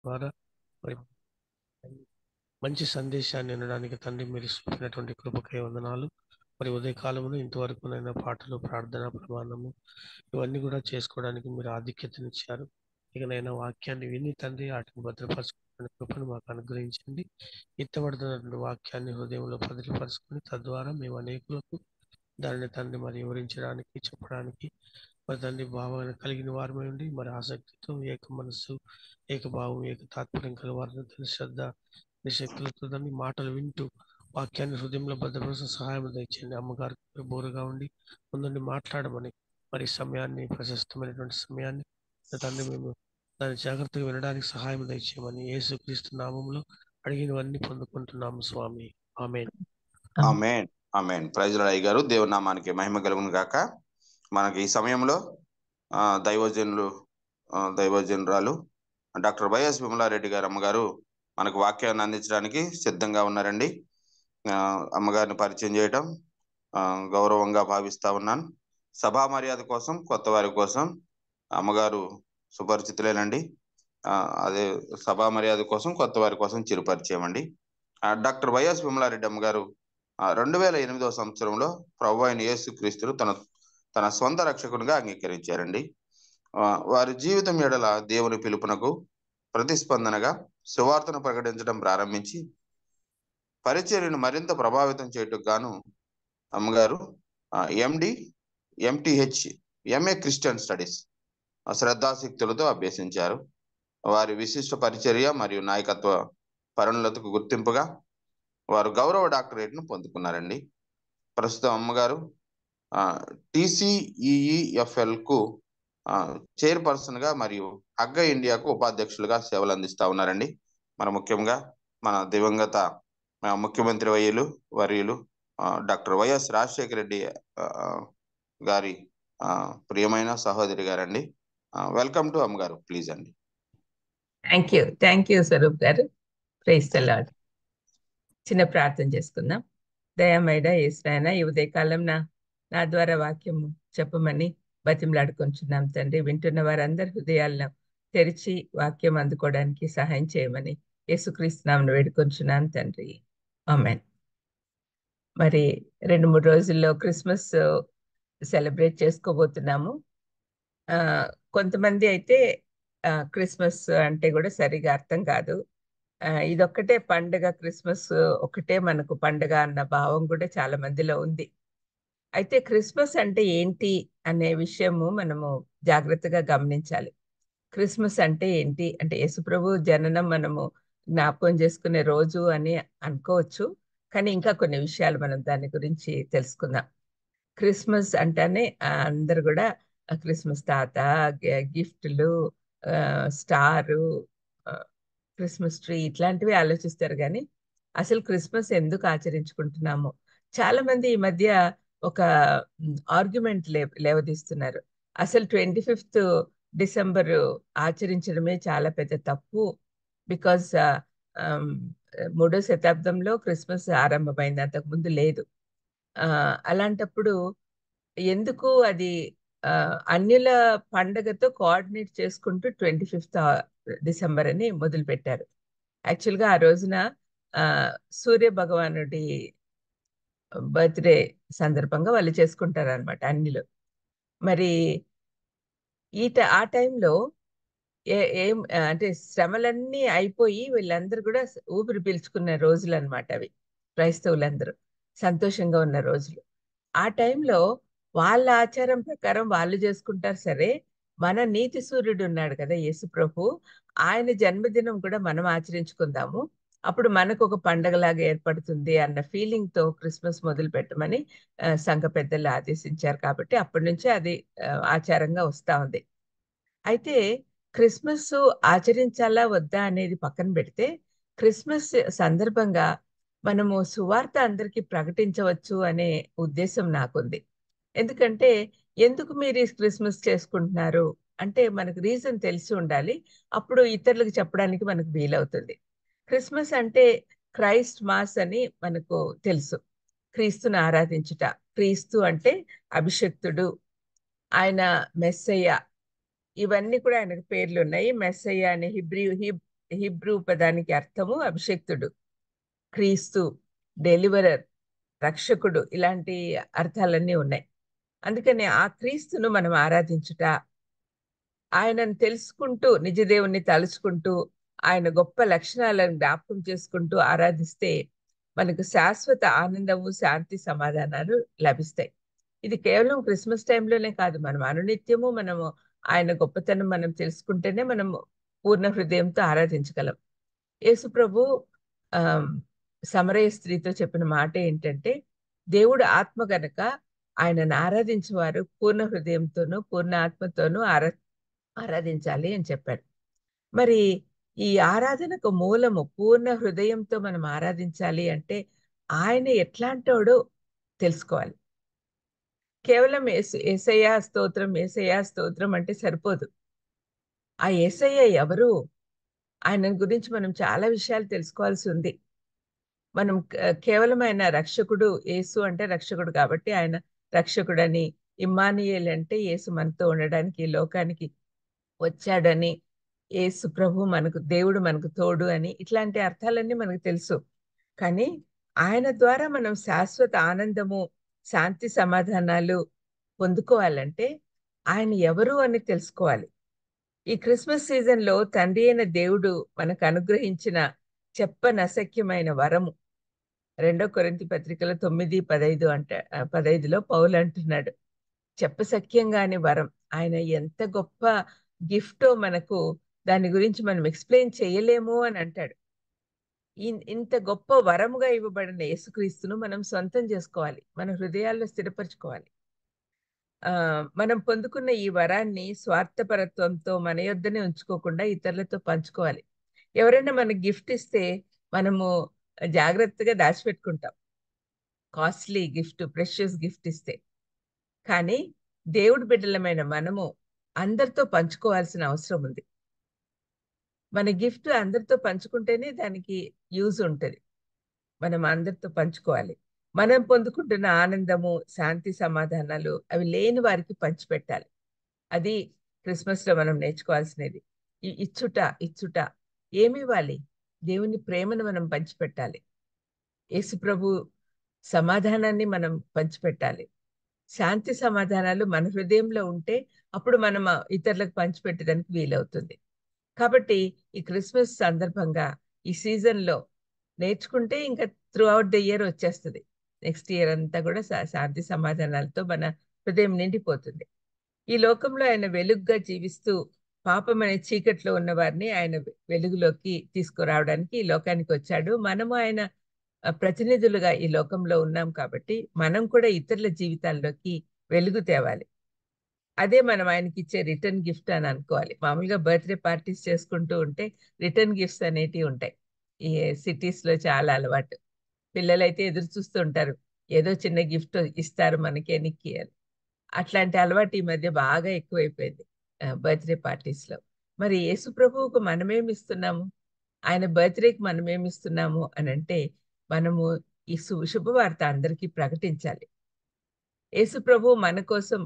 ద్వారా మరి మంచి సందేశాన్ని వినడానికి తండ్రి మీరు చూపినటువంటి కృపకై వందనాలు. మరి ఉదయకాలమున ఇంతవరకు నైనా పాటలు, ప్రార్థన, ప్రమాణము ఇవన్నీ కూడా చేసుకోవడానికి మీరు ఆధిక్యతనిచ్చారు. ఇకనైనా వాక్యాన్ని విని తండ్రి వాటిని భద్రపరచుకునే కృపను మాకు అనుగ్రహించండి. ఇత్తబడుతున్నటువంటి వాక్యాన్ని హృదయంలో భద్రపరచుకొని తద్వారా మేము అనేకులకు దానిని తండ్రి మరి వివరించడానికి, చెప్పడానికి మరి తండ్రి భావాన్ని కలిగిన వారమై ఉండి మరి ఆసక్తితో ఏక మనస్సు, ఏకభావం, ఏక తాత్పర్యం కలవారిని తన శ్రద్ధ నిశక్తులతో దాన్ని మాటలు వింటూ వాక్యాన్ని హృదయంలో భద్రపరిచిన సహాయం దయచేయండి. అమ్మగారికి బోరుగా ఉండి ముందుండి మాట్లాడమని మరి సమయాన్ని ప్రశస్తమైనటువంటి సమయాన్ని తండ్రి మేము దాన్ని జాగ్రత్తగా వినడానికి సహాయం దయచేయమని యేసుక్రీస్తు నామంలో అడిగినవన్నీ పొందుకుంటున్నాము స్వామి. ఆమేన్. ఆమేన్. ఆమేన్. ప్రైజ్ లార్డ్ అయ్య గారు. దేవుని నామానికి మహిమ కలుగును గాక. మనకి ఈ సమయంలో దైవజనురాలు డాక్టర్ వైఎస్ విమలారెడ్డి గారు అమ్మగారు మనకు వాక్యాన్ని అందించడానికి సిద్ధంగా ఉన్నారండి. అమ్మగారిని పరిచయం చేయటం గౌరవంగా భావిస్తా ఉన్నాను. సభా మర్యాద కోసం, కొత్త వారి కోసం అమ్మగారు సుపరిచితులేనండి. అదే సభా మర్యాద కోసం, కొత్త వారి కోసం చిరుపరిచయం అండి. డాక్టర్ వైఎస్ విమలారెడ్డి అమ్మగారు 2008వ సంవత్సరంలో ప్రభు అయిన యేసుక్రీస్తును తన సొంత రక్షకునిగా అంగీకరించారండి. వారి జీవితం ఎడల దేవుని పిలుపునకు ప్రతిస్పందనగా సువార్తను ప్రకటించడం ప్రారంభించి పరిచర్యను మరింత ప్రభావితం చేయటకు గాను అమ్మగారు ఎండి, ఎంటిహెచ్, ఎంఏ క్రిస్టియన్ స్టడీస్ శ్రద్ధాశక్తులతో అభ్యసించారు. వారి విశిష్ట పరిచర్య మరియు నాయకత్వ పనులకు గుర్తింపుగా వారు గౌరవ డాక్టరేట్ను పొందుకున్నారండి. ప్రస్తుతం అమ్మగారు TCEEFL కు చైర్పర్సన్ గా మరియు హగ్గ ఇండియాకు ఉపాధ్యక్షులుగా సేవలు అందిస్తా ఉన్నారండి. ముఖ్యంగా మన దివంగత ముఖ్యమంత్రి వర్యులు డాక్టర్ వైఎస్ రాజశేఖర రెడ్డి గారి ప్రియమైన సహోదరి గారండి. వెల్కమ్ టు అమ్మగారు, ప్లీజ్ అండి. థ్యాంక్ యూ స్వరూప్ గారు. Praise the Lord. చిన్న ప్రార్థన చేసుకుందాం. దయామయుడ యేసునాయన, ఈ ఉదయకాలం నా ద్వారా వాక్యము చెప్పమని బతిమలాడుకుంటున్నాం తండ్రి. వింటున్న వారందరి హృదయాలను తెరిచి వాక్యం అందుకోవడానికి సహాయం చేయమని యేసుక్రీస్తు నామమున వేడుకొంచున్నాను తండ్రి. ఆమేన్. మరి 2-3 రోజుల్లో క్రిస్మస్ సెలబ్రేట్ చేసుకోబోతున్నాము. కొంతమంది అయితే క్రిస్మస్ అంటే కూడా సరిగా అర్థం కాదు. ఇదొక్కటే పండుగ, క్రిస్మస్ ఒకటే మనకు పండుగ అన్న భావం కూడా చాలా మందిలో ఉంది. అయితే క్రిస్మస్ అంటే ఏంటి అనే విషయము మనము జాగ్రత్తగా గమనించాలి. క్రిస్మస్ అంటే ఏంటి అంటే యేసుప్రభు జననం మనము జ్ఞాపకం చేసుకునే రోజు అని అనుకోవచ్చు. కానీ ఇంకా కొన్ని విషయాలు మనం దాని గురించి తెలుసుకుందాం. క్రిస్మస్ అంటేనే అందరు కూడా క్రిస్మస్ తాత, గిఫ్ట్లు, స్టారు, క్రిస్మస్ ట్రీ ఇట్లాంటివి ఆలోచిస్తారు. కానీ అసలు క్రిస్మస్ ఎందుకు ఆచరించుకుంటున్నాము? చాలా మంది ఈ మధ్య ఒక ఆర్గ్యుమెంట్ లేవదీస్తున్నారు. అసలు 25th డిసెంబర్ ఆచరించడమే చాలా పెద్ద తప్పు. బికాస్ 3వ శతాబ్దంలో క్రిస్మస్ ఆరంభమైంది, అంతకుముందు లేదు. అలాంటప్పుడు ఎందుకు అది అన్యుల పండగతో కోఆర్డినేట్ చేసుకుంటూ 25th డిసెంబర్ అని మొదలు పెట్టారు. యాక్చువల్గా ఆ రోజున సూర్య భగవానుడి బర్త్డే సందర్భంగా వాళ్ళు చేసుకుంటారు అనమాట అన్నిలో. మరి ఆ టైంలో ఏం అంటే శ్రమలన్నీ అయిపోయి వీళ్ళందరూ కూడా ఊపిరి పీల్చుకున్న రోజులు అనమాట అవి. క్రైస్తవులందరూ సంతోషంగా ఉన్న రోజులు. ఆ టైంలో వాళ్ళ ఆచారం ప్రకారం వాళ్ళు చేసుకుంటారు సరే, మన నీతి సూర్యుడు ఉన్నాడు కదా యేసు ప్రభు, ఆయన జన్మదినం కూడా మనం ఆచరించుకుందాము, అప్పుడు మనకు ఒక పండగలాగా ఏర్పడుతుంది అన్న ఫీలింగ్ తో క్రిస్మస్ మొదలు పెట్టమని సంఘ పెద్దలు ఆదేశించారు. కాబట్టి అప్పటి నుంచే అది ఆచారంగా వస్తా ఉంది. అయితే క్రిస్మస్ ఆచరించాలా వద్దా అనేది పక్కన పెడితే, క్రిస్మస్ సందర్భంగా మనము సువార్త అందరికీ ప్రకటించవచ్చు అనే ఉద్దేశం నాకుంది. ఎందుకంటే ఎందుకు మీరు ఈ క్రిస్మస్ చేసుకుంటున్నారు అంటే మనకు రీజన్ తెలిసి ఉండాలి. అప్పుడు ఇతరులకు చెప్పడానికి మనకు వీలవుతుంది. క్రిస్మస్ అంటే క్రైస్ట్ మాస్ అని మనకు తెలుసు. క్రీస్తుని ఆరాధించుట. క్రీస్తు అంటే అభిషక్తుడు, ఆయన మెస్సయ్య, ఇవన్నీ కూడా ఆయనకు పేర్లు ఉన్నాయి. మెస్సయ్య అనే హిబ్రూ పదానికి అర్థము అభిషక్తుడు, క్రీస్తు, డెలివరర్, రక్షకుడు, ఇలాంటి అర్థాలన్నీ ఉన్నాయి. అందుకని ఆ క్రీస్తును మనం ఆరాధించుట, ఆయనను తెలుసుకుంటూ నిజదేవుణ్ణి తలుచుకుంటూ ఆయన గొప్ప లక్షణాలను జ్ఞాపకం చేసుకుంటూ ఆరాధిస్తే మనకు శాశ్వత ఆనందము, శాంతి, సమాధానాలు లభిస్తాయి. ఇది కేవలం క్రిస్మస్ టైంలోనే కాదు, మనం అనునిత్యము మనము ఆయన గొప్పతనం మనం తెలుసుకుంటేనే మనము పూర్ణ హృదయంతో ఆరాధించగలం. యేసు ప్రభు ఆ సమరయ స్త్రీతో చెప్పిన మాట ఏంటంటే, దేవుడు ఆత్మ గనక ఆయనను ఆరాధించేవారు పూర్ణ హృదయంతోనూ పూర్ణ ఆత్మతోనూ ఆరాధించాలి అని చెప్పాడు. మరి ఈ ఆరాధనకు మూలము పూర్ణ హృదయంతో మనం ఆరాధించాలి అంటే ఆయన ఎట్లాంటోడో తెలుసుకోవాలి. కేవలం యేసయ్య స్తోత్రం, యేసయ్య స్తోత్రం అంటే సరిపోదు. ఆ యేసయ్య ఎవరు, ఆయన గురించి మనం చాలా విషయాలు తెలుసుకోవాల్సి ఉంది. మనం కేవలం ఆయన రక్షకుడు, యేసు అంటే రక్షకుడు కాబట్టి ఆయన రక్షకుడని, ఇమ్మానుయేల్ అంటే యేసు మనతో ఉండడానికి ఈ లోకానికి వచ్చాడని, యేసు ప్రభు మనకు దేవుడు మనకు తోడు అని, ఇట్లాంటి అర్థాలన్నీ మనకు తెలుసు. కానీ ఆయన ద్వారా మనం శాశ్వత ఆనందము, శాంతి, సమాధానాలు పొందుకోవాలంటే ఆయన ఎవరు అని తెలుసుకోవాలి. ఈ క్రిస్మస్ సీజన్లో తండ్రి అయిన దేవుడు మనకు అనుగ్రహించిన చెప్పనసఖ్యమైన వరము 2 కొరింథీ పత్రికలో 9:15 అంటే 15లో పౌలు అంటున్నాడు, చెప్పసఖ్యంగాని వరం. ఆయన ఎంత గొప్ప గిఫ్టో మనకు, దాని గురించి మనం ఎక్స్ప్లెయిన్ చేయలేము అని అంటాడు. ఇంత గొప్ప వరముగా ఇవ్వబడిన యేసుక్రీస్తును మనం సొంతం చేసుకోవాలి, మన హృదయాల్లో స్థిరపరచుకోవాలి. మనం పొందుకున్న ఈ వరాన్ని స్వార్థపరత్వంతో మన యొద్దనే ఉంచుకోకుండా ఇతరులతో పంచుకోవాలి. ఎవరైనా మనకు గిఫ్ట్ ఇస్తే మనము జాగ్రత్తగా దాచిపెట్టుకుంటాం, కాస్ట్లీ గిఫ్ట్, ప్రెషియస్ గిఫ్ట్ ఇస్తే. కానీ దేవుడి బిడ్డలమైన మనము అందరితో పంచుకోవాల్సిన అవసరం ఉంది. మన గిఫ్ట్ అందరితో పంచుకుంటేనే దానికి యూజ్ ఉంటుంది. మనం అందరితో పంచుకోవాలి. మనం పొందుకుంటున్న ఆనందము, శాంతి, సమాధానాలు అవి లేని వారికి పంచిపెట్టాలి. అది క్రిస్మస్లో మనం నేర్చుకోవాల్సినది. ఇచ్చుట ఏమివ్వాలి? దేవుని ప్రేమను మనం పంచిపెట్టాలి. యేసు ప్రభు సమాధానాన్ని మనం పంచిపెట్టాలి. శాంతి సమాధానాలు మన హృదయంలో ఉంటే అప్పుడు మనం ఇతరులకు పంచిపెట్టడానికి వీలవుతుంది. కాబట్టి ఈ క్రిస్మస్ సందర్భంగా ఈ సీజన్లో నేర్చుకుంటే ఇంకా త్రూ అవుట్ ద ఇయర్ వచ్చేస్తుంది. నెక్స్ట్ ఇయర్ అంతా కూడా శాంతి సమాధానాలతో మన హృదయం నిండిపోతుంది. ఈ లోకంలో ఆయన వెలుగుగా జీవిస్తూ పాపం అనే చీకట్లో ఉన్న వారిని ఆయన వెలుగులోకి తీసుకురావడానికి ఈ లోకానికి వచ్చాడు. మనము ఆయన ప్రతినిధులుగా ఈ లోకంలో ఉన్నాం కాబట్టి మనం కూడా ఇతరుల జీవితాల్లోకి వెలుగు తేవాలి. అదే మనం ఆయనకి ఇచ్చే రిటర్న్ గిఫ్ట్ అని అనుకోవాలి. మామూలుగా బర్త్డే పార్టీస్ చేసుకుంటూ ఉంటే రిటర్న్ గిఫ్ట్స్ అనేటివి ఉంటాయి. ఈ సిటీస్లో చాలా అలవాటు. పిల్లలైతే ఎదురు చూస్తూ ఉంటారు, ఏదో చిన్న గిఫ్ట్ ఇస్తారు మనకి ఎన్నికి అని. అట్లాంటి అలవాటు ఈ మధ్య బాగా ఎక్కువైపోయింది బర్త్డే పార్టీస్లో. మరి యేసు ప్రభువుకు మనమేమి ఇస్తున్నాము, ఆయన బర్త్డేకి మనమేమి ఇస్తున్నాము అని అంటే మనము ఈ శుభవార్త అందరికీ ప్రకటించాలి. యేసు ప్రభు మన కోసం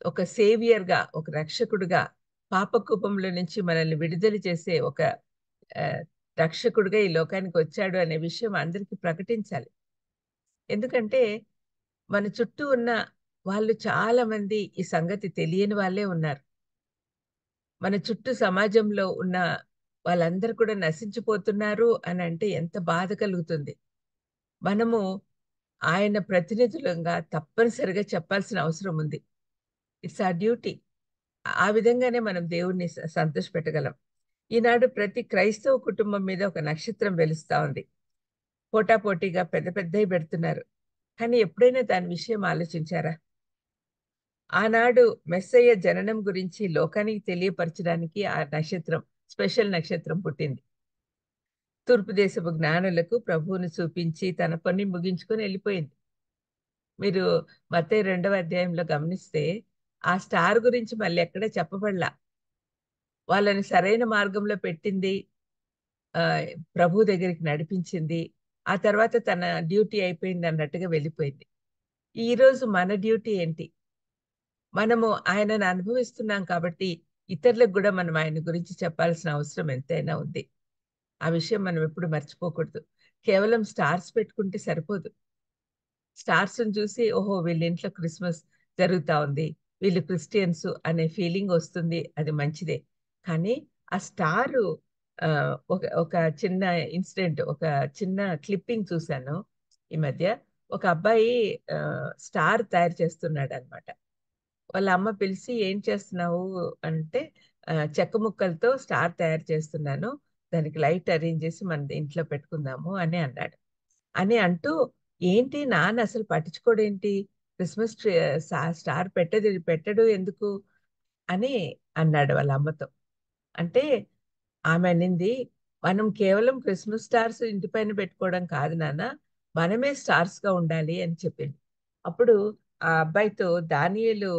ఒక సేవియర్గా, ఒక రక్షకుడుగా, పాపకూపంలో నుంచి మనల్ని విడుదల చేసే ఒక రక్షకుడుగా ఈ లోకానికి వచ్చాడు అనే విషయం అందరికీ ప్రకటించాలి. ఎందుకంటే మన చుట్టూ ఉన్న వాళ్ళు చాలా మంది ఈ సంగతి తెలియని వాళ్ళే ఉన్నారు. మన చుట్టూ సమాజంలో ఉన్న వాళ్ళందరూ కూడా నశించిపోతున్నారు అని అంటే ఎంత బాధ కలుగుతుంది. మనము ఆయన ప్రతినిధులంగా తప్పనిసరిగా చెప్పాల్సిన అవసరం ఉంది. ఇట్స్ ఆ డ్యూటీ. ఆ విధంగానే మనం దేవుణ్ణి సంతోషపెట్టగలం. ఈనాడు ప్రతి క్రైస్తవ కుటుంబం మీద ఒక నక్షత్రం వెలుస్తా ఉంది. పోటాపోటీగా పెద్ద పెద్దవి పెడుతున్నారు. కానీ ఎప్పుడైనా దాని విషయం ఆలోచించారా? ఆనాడు మెస్సయ్య జననం గురించి లోకానికి తెలియపరచడానికి ఆ నక్షత్రం, స్పెషల్ నక్షత్రం పుట్టింది. తూర్పు దేశపు జ్ఞానులకు ప్రభువును చూపించి తన పని ముగించుకొని వెళ్ళిపోయింది. మీరు మత్తయి 2వ అధ్యాయంలో గమనిస్తే ఆ స్టార్ గురించి మళ్ళీ ఎక్కడ చెప్పబడలా. వాళ్ళని సరైన మార్గంలో పెట్టింది, ప్రభు దగ్గరికి నడిపించింది. ఆ తర్వాత తన డ్యూటీ అయిపోయింది అన్నట్టుగా వెళ్ళిపోయింది. ఈరోజు మన డ్యూటీ ఏంటి? మనము ఆయనను అనుభవిస్తున్నాం కాబట్టి ఇతరులకు కూడా మనం ఆయన గురించి చెప్పాల్సిన అవసరం ఎంతైనా ఉంది. ఆ విషయం మనం ఎప్పుడు మర్చిపోకూడదు. కేవలం స్టార్స్ పెట్టుకుంటే సరిపోదు. స్టార్స్ని చూసి ఓహో వీళ్ళ ఇంట్లో క్రిస్మస్ జరుగుతా ఉంది, వీళ్ళు క్రిస్టియన్స్ అనే ఫీలింగ్ వస్తుంది, అది మంచిదే. కానీ ఆ స్టారు ఒక ఒక చిన్న ఇన్సిడెంట్, ఒక చిన్న క్లిప్పింగ్ చూశాను ఈ మధ్య. ఒక అబ్బాయి స్టార్ తయారు చేస్తున్నాడు అనమాట. వాళ్ళ అమ్మ పిలిచి ఏం చేస్తున్నావు అంటే, చెక్క ముక్కలతో స్టార్ తయారు చేస్తున్నాను, దానికి లైట్ అరేంజ్ చేసి మన ఇంట్లో పెట్టుకుందాము అని అన్నాడు. అని అంటూ ఏంటి నాన్న అసలు పట్టించుకోడేంటి, క్రిస్మస్ ట్రీ స్టార్ పెట్టడు ఎందుకు అని అన్నాడు వాళ్ళ అమ్మతో. అంటే ఆమె అనింది, మనం కేవలం క్రిస్మస్ స్టార్స్ ఇంటి పైన పెట్టుకోవడం కాదు నాన్న, మనమే స్టార్స్ గా ఉండాలి అని చెప్పింది. అప్పుడు ఆ అబ్బాయితో దానియేలు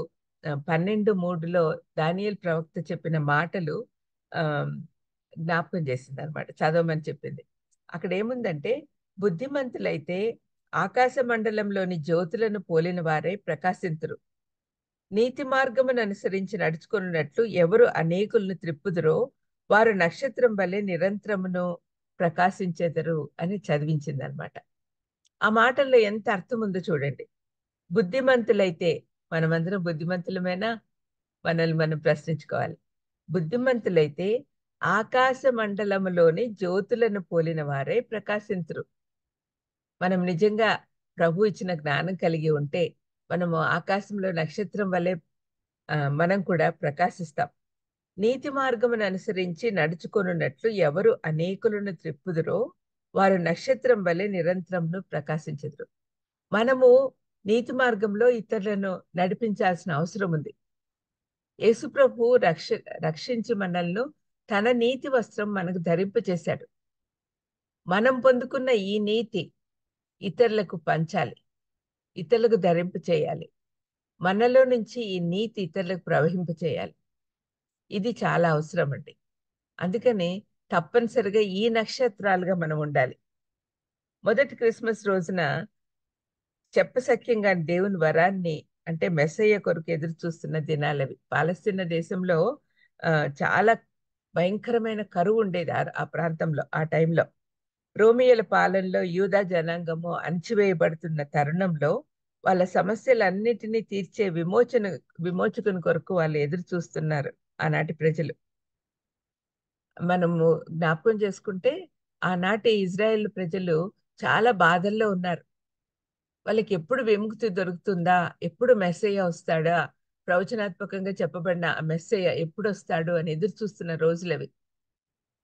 12:3లో దానియేలు ప్రవక్త చెప్పిన మాటలు ఆ, జ్ఞాపకం చేసింది అనమాట, చదవమని చెప్పింది. అక్కడ ఏముందంటే, బుద్ధిమంతులైతే ఆకాశ మండలంలోని జ్యోతులను పోలిన వారే ప్రకాశింతురు, నీతి మార్గమును అనుసరించి నడుచుకున్నట్లు ఎవరు అనేకులను త్రిప్పుదురో వారు నక్షత్రం వలె నిరంతరమును ప్రకాశించెదరు అని చదివించింది అనమాట. ఆ మాటల్లో ఎంత అర్థం ఉందో చూడండి. బుద్ధిమంతులైతే, మనమందరం బుద్ధిమంతులమేనా? మనల్ని మనం ప్రశ్నించుకోవాలి. బుద్ధిమంతులైతే ఆకాశ మండలములోని జ్యోతులను పోలిన వారే ప్రకాశింతురు. మనం నిజంగా ప్రభు ఇచ్చిన జ్ఞానం కలిగి ఉంటే మనము ఆకాశంలో నక్షత్రం వలె మనం కూడా ప్రకాశిస్తాం. నీతి మార్గమును అనుసరించి నడుచుకొనున్నట్లు ఎవరు అనేకులను త్రిప్పుదురో వారు నక్షత్రం వలె నిరంతరమును ప్రకాశించెదరు. మనము నీతి మార్గంలో ఇతరులను నడిపించాల్సిన అవసరం ఉంది. యేసుప్రభు రక్షించి మనల్ని తన నీతి వస్త్రం మనకు ధరింపచేశాడు. మనం పొందుకున్న ఈ నీతి ఇతరులకు పంచాలి, ఇతరులకు ధరింప చేయాలి. మనలో నుంచి ఈ నీతి ఇతరులకు ప్రవహింప చేయాలి. ఇది చాలా అవసరం అండి. అందుకని తప్పనిసరిగా ఈ నక్షత్రాలుగా మనం ఉండాలి. మొదటి క్రిస్మస్ రోజున చెప్పసఖ్యంగా దేవుని వరాన్ని, అంటే మెస్సయ్య కొరకు ఎదురు చూస్తున్న దినాలవి. పాలస్తీనా దేశంలో చాలా భయంకరమైన కరువు ఉండేది ఆ ప్రాంతంలో, ఆ టైంలో. రోమియోల పాలనలో యూదా జనాంగము అణచివేయబడుతున్న తరుణంలో వాళ్ళ సమస్యలన్నిటినీ తీర్చే విమోచకుని కొరకు వాళ్ళు ఎదురు చూస్తున్నారు ఆనాటి ప్రజలు. మనము జ్ఞాపకం చేసుకుంటే ఆనాటి ఇజ్రాయెల్ ప్రజలు చాలా బాధల్లో ఉన్నారు. వాళ్ళకి ఎప్పుడు విముక్తి దొరుకుతుందా, ఎప్పుడు మెస్సయ్య వస్తాడా, ప్రవచనాత్మకంగా చెప్పబడిన ఆ మెస్సయ్య ఎప్పుడు వస్తాడు అని ఎదురు చూస్తున్న రోజులవి.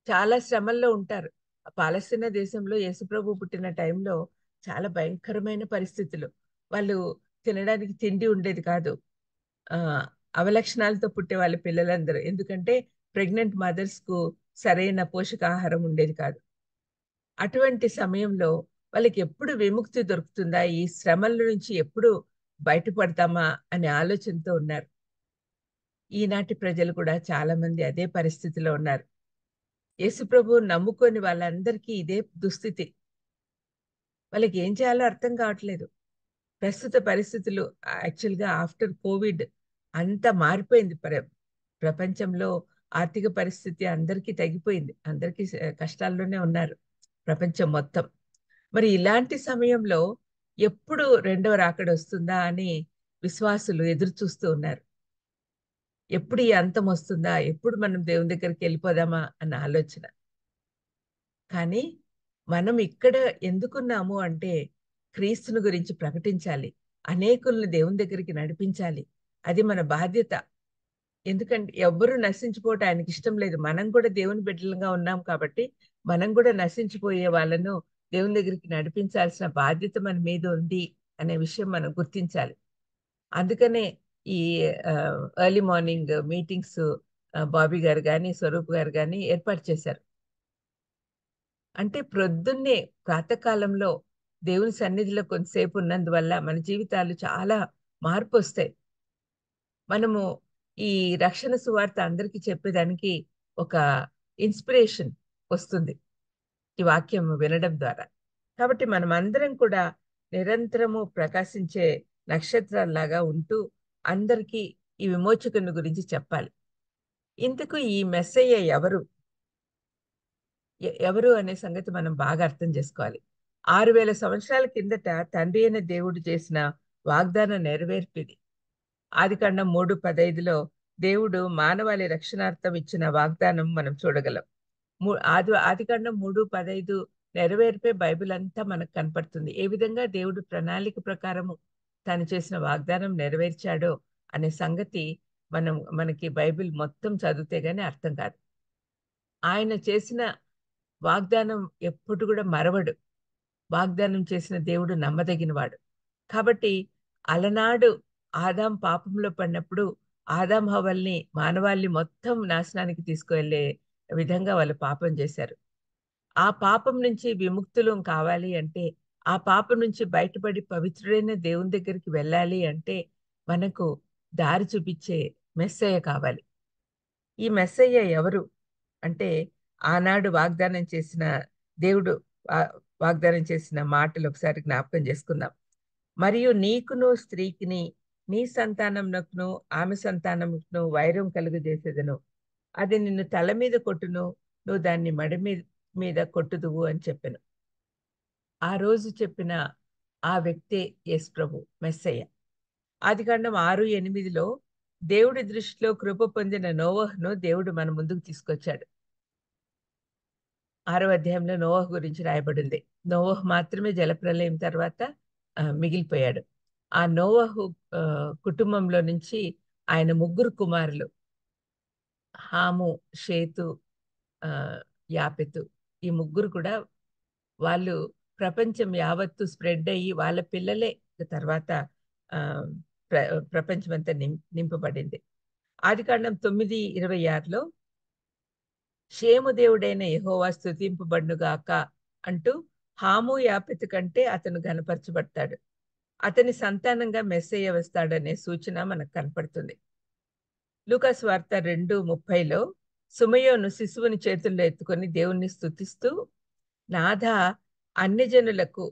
చాలా శ్రమల్లో ఉంటారు. పాలస్తీనా దేశంలో యేసుప్రభు పుట్టిన టైంలో చాలా భయంకరమైన పరిస్థితులు. వాళ్ళు తినడానికి తిండి ఉండేది కాదు. ఆ అవలక్షణాలతో పుట్టే వాళ్ళ పిల్లలందరూ, ఎందుకంటే ప్రెగ్నెంట్ మదర్స్ కు సరైన పోషకాహారం ఉండేది కాదు. అటువంటి సమయంలో వాళ్ళకి ఎప్పుడు విముక్తి దొరుకుతుందా, ఈ శ్రమల నుంచి ఎప్పుడు బయటపడతామా అనే ఆలోచనతో ఉన్నారు. ఈనాటి ప్రజలు కూడా చాలా మంది అదే పరిస్థితిలో ఉన్నారు. యేసుప్రభు నమ్ముకొని వాళ్ళందరికీ ఇదే దుస్థితి. వాళ్ళకి ఏం చేయాలో అర్థం కావట్లేదు. ప్రస్తుత పరిస్థితులు యాక్చువల్గా ఆఫ్టర్ కోవిడ్ అంతా మారిపోయింది. ప్రపంచంలో ఆర్థిక పరిస్థితి అందరికీ తగ్గిపోయింది. అందరికీ కష్టాల్లోనే ఉన్నారు ప్రపంచం మొత్తం. మరి ఇలాంటి సమయంలో ఎప్పుడు రెండవ రాకడ వస్తుందా అని విశ్వాసులు ఎదురు చూస్తూ ఉన్నారు. ఎప్పుడు ఈ అంతం వస్తుందా, ఎప్పుడు మనం దేవుని దగ్గరికి వెళ్ళిపోదామా అన్న ఆలోచన. కానీ మనం ఇక్కడ ఎందుకున్నాము అంటే క్రీస్తుని గురించి ప్రకటించాలి, అనేకులను దేవుని దగ్గరికి నడిపించాలి. అది మన బాధ్యత. ఎందుకంటే ఎవ్వరూ నశించిపోవటం ఆయనకి ఇష్టం లేదు. మనం కూడా దేవుని బిడ్డలుగా ఉన్నాం కాబట్టి మనం కూడా నశించిపోయే వాళ్ళను దేవుని దగ్గరికి నడిపించాల్సిన బాధ్యత మన మీద ఉంది అనే విషయం మనం గుర్తించాలి. అందుకనే ఈ ఎర్లీ మార్నింగ్ మీటింగ్స్ బాబీ గారు కానీ స్వరూప్ గారు కానీ ఏర్పాటు చేశారు. అంటే ప్రొద్దున్నే ప్రాతకాలంలో దేవుని సన్నిధిలో కొంతసేపు ఉన్నందువల్ల మన జీవితాలు చాలా మార్పు వస్తాయి. మనము ఈ రక్షణ సువార్త అందరికీ చెప్పేదానికి ఒక ఇన్స్పిరేషన్ వస్తుంది ఈ వాక్యం వినడం ద్వారా. కాబట్టి మనం అందరం కూడా నిరంతరము ప్రకాశించే నక్షత్రాల్లాగా ఉంటూ అందరికీ ఈ విమోచకుని గురించి చెప్పాలి. ఇంతకు ఈ మెస్సయ్య ఎవరు ఎవరు అనే సంగతి మనం బాగా అర్థం చేసుకోవాలి. 6000 సంవత్సరాల కిందట తండ్రి అయిన దేవుడు చేసిన వాగ్దానం నెరవేర్పిది. ఆదికాండం 3:15లో దేవుడు మానవాళి రక్షణార్థం ఇచ్చిన వాగ్దానం మనం చూడగలం. ఆదికాండం 3:15 నెరవేర్పే బైబిల్ అంతా మనకు కనపడుతుంది. ఏ విధంగా దేవుడు ప్రణాళిక ప్రకారము తను చేసిన వాగ్దానం నెరవేర్చాడో అనే సంగతి మనకి బైబిల్ మొత్తం చదివితే గానీ అర్థం కాదు. ఆయన చేసిన వాగ్దానం ఎప్పుడు కూడా మరవడు. వాగ్దానం చేసిన దేవుడు నమ్మదగినవాడు. కాబట్టి అలనాడు ఆదాం పాపంలో పడినప్పుడు ఆదాం హవ్వల్ని మానవాళిని మొత్తం నాశనానికి తీసుకువెళ్ళే విధంగా వాళ్ళు పాపం చేశారు. ఆ పాపం నుంచి విముక్తులం కావాలి అంటే, ఆ పాపం నుంచి బయటపడి పవిత్రుడైన దేవుని దగ్గరికి వెళ్ళాలి అంటే మనకు దారి చూపించే మెస్సయ్య కావాలి. ఈ మెస్సయ్య ఎవరు అంటే ఆనాడు వాగ్దానం చేసిన దేవుడు వాగ్దానం చేసిన మాటలు ఒకసారి జ్ఞాపకం చేసుకుందాం. మరియు నీకును స్త్రీకిని నీ సంతానమునకును ఆమె సంతానమునకును వైరం కలుగజేసేదను. అది నిన్ను తల మీద కొట్టును, నువ్వు దాన్ని మడి మీద కొట్టుదువు అని చెప్పాను. ఆ రోజు చెప్పిన ఆ వ్యక్తే యేసు ప్రభు మెస్సయ్య. ఆదికాండం 6:8లో దేవుడి దృష్టిలో కృప పొందిన నోవహును దేవుడు మన ముందుకు తీసుకొచ్చాడు. 6వ అధ్యాయంలో నోవహు గురించి రాయబడింది. నోవహు మాత్రమే జలప్రలయం తర్వాత మిగిలిపోయాడు. ఆ నోవహు కుటుంబంలో నుంచి ఆయన 3 కుమారులు హాము, షేతు, యాపెతు, ఈ 3 కూడా వాళ్ళు ప్రపంచం యావత్తు స్ప్రెడ్ అయ్యి వాళ్ళ పిల్లలే తర్వాత ప్రపంచమంతా నింపబడింది. ఆదికాండం 9:26లో షేము దేవుడైన యెహోవా స్తుతింపబడునుగాక అంటూ హాము, యాపెతు కంటే అతను ఘనపరచబడతాడు, అతని సంతానంగా మెస్సయ్య వస్తాడనే సూచన మనకు కనపడుతుంది. లూకా సువార్త 2:30లో సుమయోను శిశువుని చేతుల్లో ఎత్తుకొని దేవుణ్ణి స్తుతిస్తూ, నాథా, అన్ని జనులకు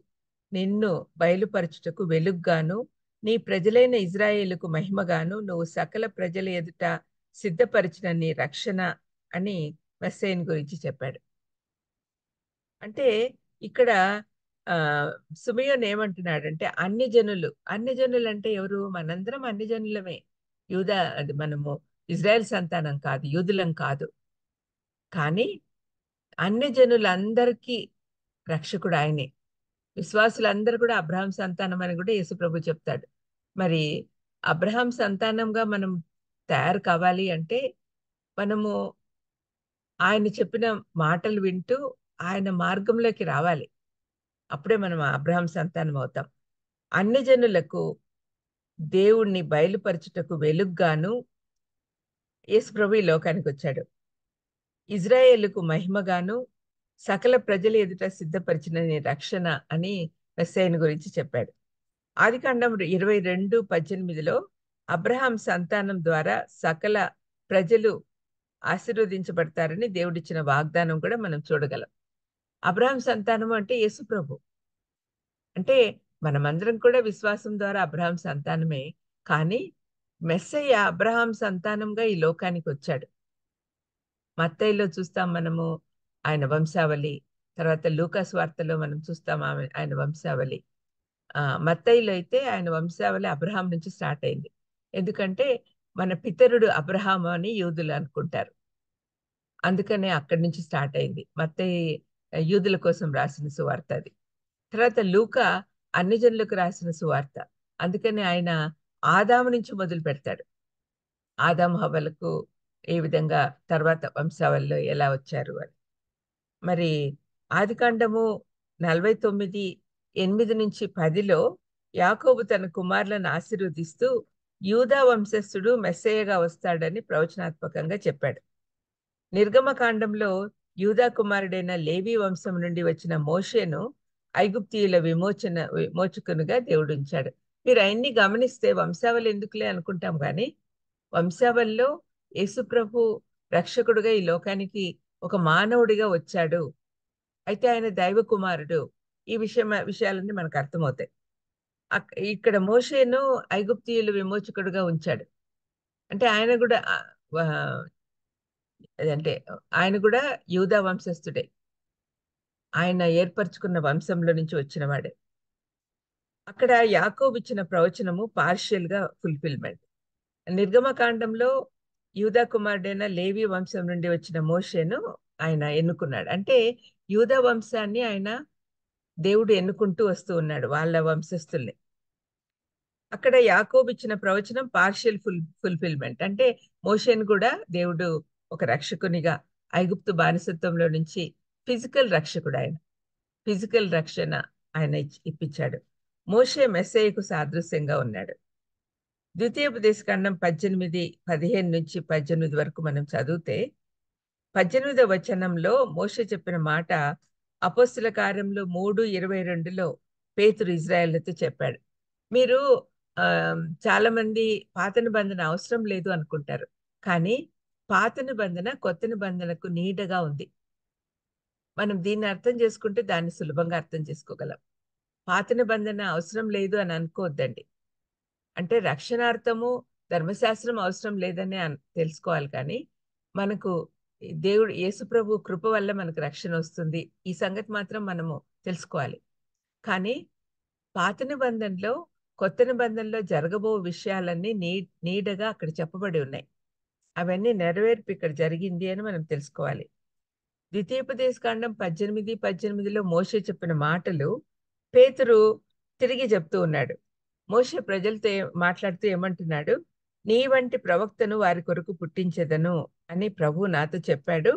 నిన్ను బయలుపరచుటకు వెలుగ్గాను, నీ ప్రజలైన ఇజ్రాయేలుకు మహిమగాను నువ్వు సకల ప్రజల ఎదుట సిద్ధపరిచిన నీ రక్షణ అని మెస్సయ్యను గురించి చెప్పాడు. అంటే ఇక్కడ సుమయోను ఏమంటున్నాడంటే అన్ని జనులు అంటే ఎవరు? మనందరం అన్ని జనులమే. అది మనము ఇజ్రాయెల్ సంతానం కాదు, యూదులం కాదు. కానీ అన్ని జనులందరికీ రక్షకుడు ఆయనే. విశ్వాసులందరూ కూడా అబ్రహాం సంతానం అని కూడా యేసు ప్రభు చెప్తాడు. మరి అబ్రహాం సంతానంగా మనం తయారు కావాలి అంటే మనము ఆయన చెప్పిన మాటలు వింటూ ఆయన మార్గంలోకి రావాలి. అప్పుడే మనం అబ్రహాం సంతానం అవుతాం. అన్ని జనులకు దేవుణ్ణి బయలుపరచుటకు వెలుగ్గాను యేసు ప్రభు ఈ లోకానికి వచ్చాడు. ఇజ్రాయేలుకు మహిమగాను సకల ప్రజల ఎదుట సిద్ధపరిచిన రక్షణ అని మెస్సయ్యను గురించి చెప్పాడు. ఆదికాండం 22:18లో అబ్రహాం సంతానం ద్వారా సకల ప్రజలు ఆశీర్వదించబడతారని దేవుడిచ్చిన వాగ్దానం కూడా మనం చూడగలం. అబ్రహాం సంతానం అంటే యేసు ప్రభు. అంటే మనమందరం కూడా విశ్వాసం ద్వారా అబ్రహాం సంతానమే. కానీ మెస్సయ్య అబ్రహాం సంతానంగా ఈ లోకానికి వచ్చాడు. మత్తయిలో చూస్తాం మనము ఆయన వంశావళి, తర్వాత లూకా సువార్తలో మనం చూస్తాం ఆయన వంశావళి. మత్తయిలో అయితే ఆయన వంశావళి అబ్రహాం నుంచి స్టార్ట్ అయింది. ఎందుకంటే మన పితరుడు అబ్రహాం అని యూదులు అనుకుంటారు. అందుకనే అక్కడి నుంచి స్టార్ట్ అయింది. మత్తయి యూదుల కోసం రాసిన సువార్త అది. తర్వాత లూకా అన్ని జనులకు రాసిన సువార్త. అందుకని ఆయన ఆదాము నుంచి మొదలు పెడతాడు. ఆదాము హవ్వలకు ఏ విధంగా తర్వాత వంశావళిలో ఎలా వచ్చారు అని. మరి ఆదికాండము 49:8-10లో యాకోబు తన కుమారులను ఆశీర్వదిస్తూ యూదా వంశస్థుడు మెస్సయ్యగా వస్తాడని ప్రవచనాత్మకంగా చెప్పాడు. నిర్గమకాండంలో యూదా కుమారుడైన లేవి వంశం నుండి వచ్చిన మోషేను ఐగుప్తీయుల విమోచకునిగా దేవుడు ఉంచాడు. మీరు అన్ని గమనిస్తే వంశావళి ఎందుకులే అనుకుంటాం కానీ వంశావళిలో యేసుప్రభు రక్షకుడుగా ఈ లోకానికి ఒక మానవుడిగా వచ్చాడు. అయితే ఆయన దైవ కుమారుడు. ఈ విషయాలన్నీ మనకు అర్థమవుతాయి. ఇక్కడ మోషేను ఐగుప్తీయుల విమోచకుడుగా ఉంచాడు. అంటే ఆయన కూడా అంటే ఆయన కూడా యూదా వంశస్థుడే, ఆయన ఏర్పరచుకున్న వంశంలో నుంచి వచ్చిన వాడే. అక్కడ యాకోబు ఇచ్చిన ప్రవచనము పార్షియల్ గా ఫుల్ఫిల్మెంట్. నిర్గమకాండంలో యూదా కుమారుడైన లేవి వంశం నుండి వచ్చిన మోషేను ఆయన ఎన్నుకున్నాడు. అంటే యూదా వంశాన్ని ఆయన దేవుడు ఎన్నుకుంటూ వస్తూ ఉన్నాడు, వాళ్ళ వంశస్థుల్ని. అక్కడ యాకోబు ఇచ్చిన ప్రవచనం పార్షియల్ ఫుల్ఫిల్మెంట్. అంటే మోషేను కూడా దేవుడు ఒక రక్షకునిగా ఐగుప్తు బానిసత్వంలో నుంచి ఫిజికల్ రక్షకుడు, ఆయన ఫిజికల్ రక్షణ ఆయన ఇప్పించాడు. మోషే మెస్సయ్యకు సాదృశ్యంగా ఉన్నాడు. ద్వితీయోపదేశకాండం 15 నుంచి 18 వరకు మనం చదివితే 18వ వచనంలో మోషే చెప్పిన మాట అపోస్తుల కార్యంలో 3:22లో పేతురు ఇజ్రాయేళ్లతో చెప్పాడు. మీరు చాలా మంది పాత నిబంధన అవసరం లేదు అనుకుంటారు, కానీ పాత నిబంధన కొత్త నిబంధనకు నీడగా ఉంది. మనం దీన్ని అర్థం చేసుకుంటే దాన్ని సులభంగా అర్థం చేసుకోగలం. పాత నిబంధన అవసరం లేదు అని అనుకోవద్దండి. అంటే రక్షణార్థము ధర్మశాస్త్రం అవసరం లేదని తెలుసుకోవాలి, కానీ మనకు దేవుడు యేసుప్రభు కృప వల్ల మనకు రక్షణ వస్తుంది, ఈ సంగతి మాత్రం మనము తెలుసుకోవాలి. కానీ పాత నిబంధనలో కొత్త నిబంధనలో జరగబో విషయాలన్నీ నీడగా అక్కడ చెప్పబడి ఉన్నాయి. అవన్నీ నెరవేర్పు ఇక్కడ జరిగింది అని మనం తెలుసుకోవాలి. ద్వితీయోపదేశకాండం 18:18లో మోషే చెప్పిన మాటలు పేతురు తిరిగి చెప్తూ ఉన్నాడు. మోషే ప్రజలతో మాట్లాడుతూ ఏమంటున్నాడు? నీ వంటి ప్రవక్తను వారి కొరకు పుట్టించెదను అని ప్రభు నాతో చెప్పాడు.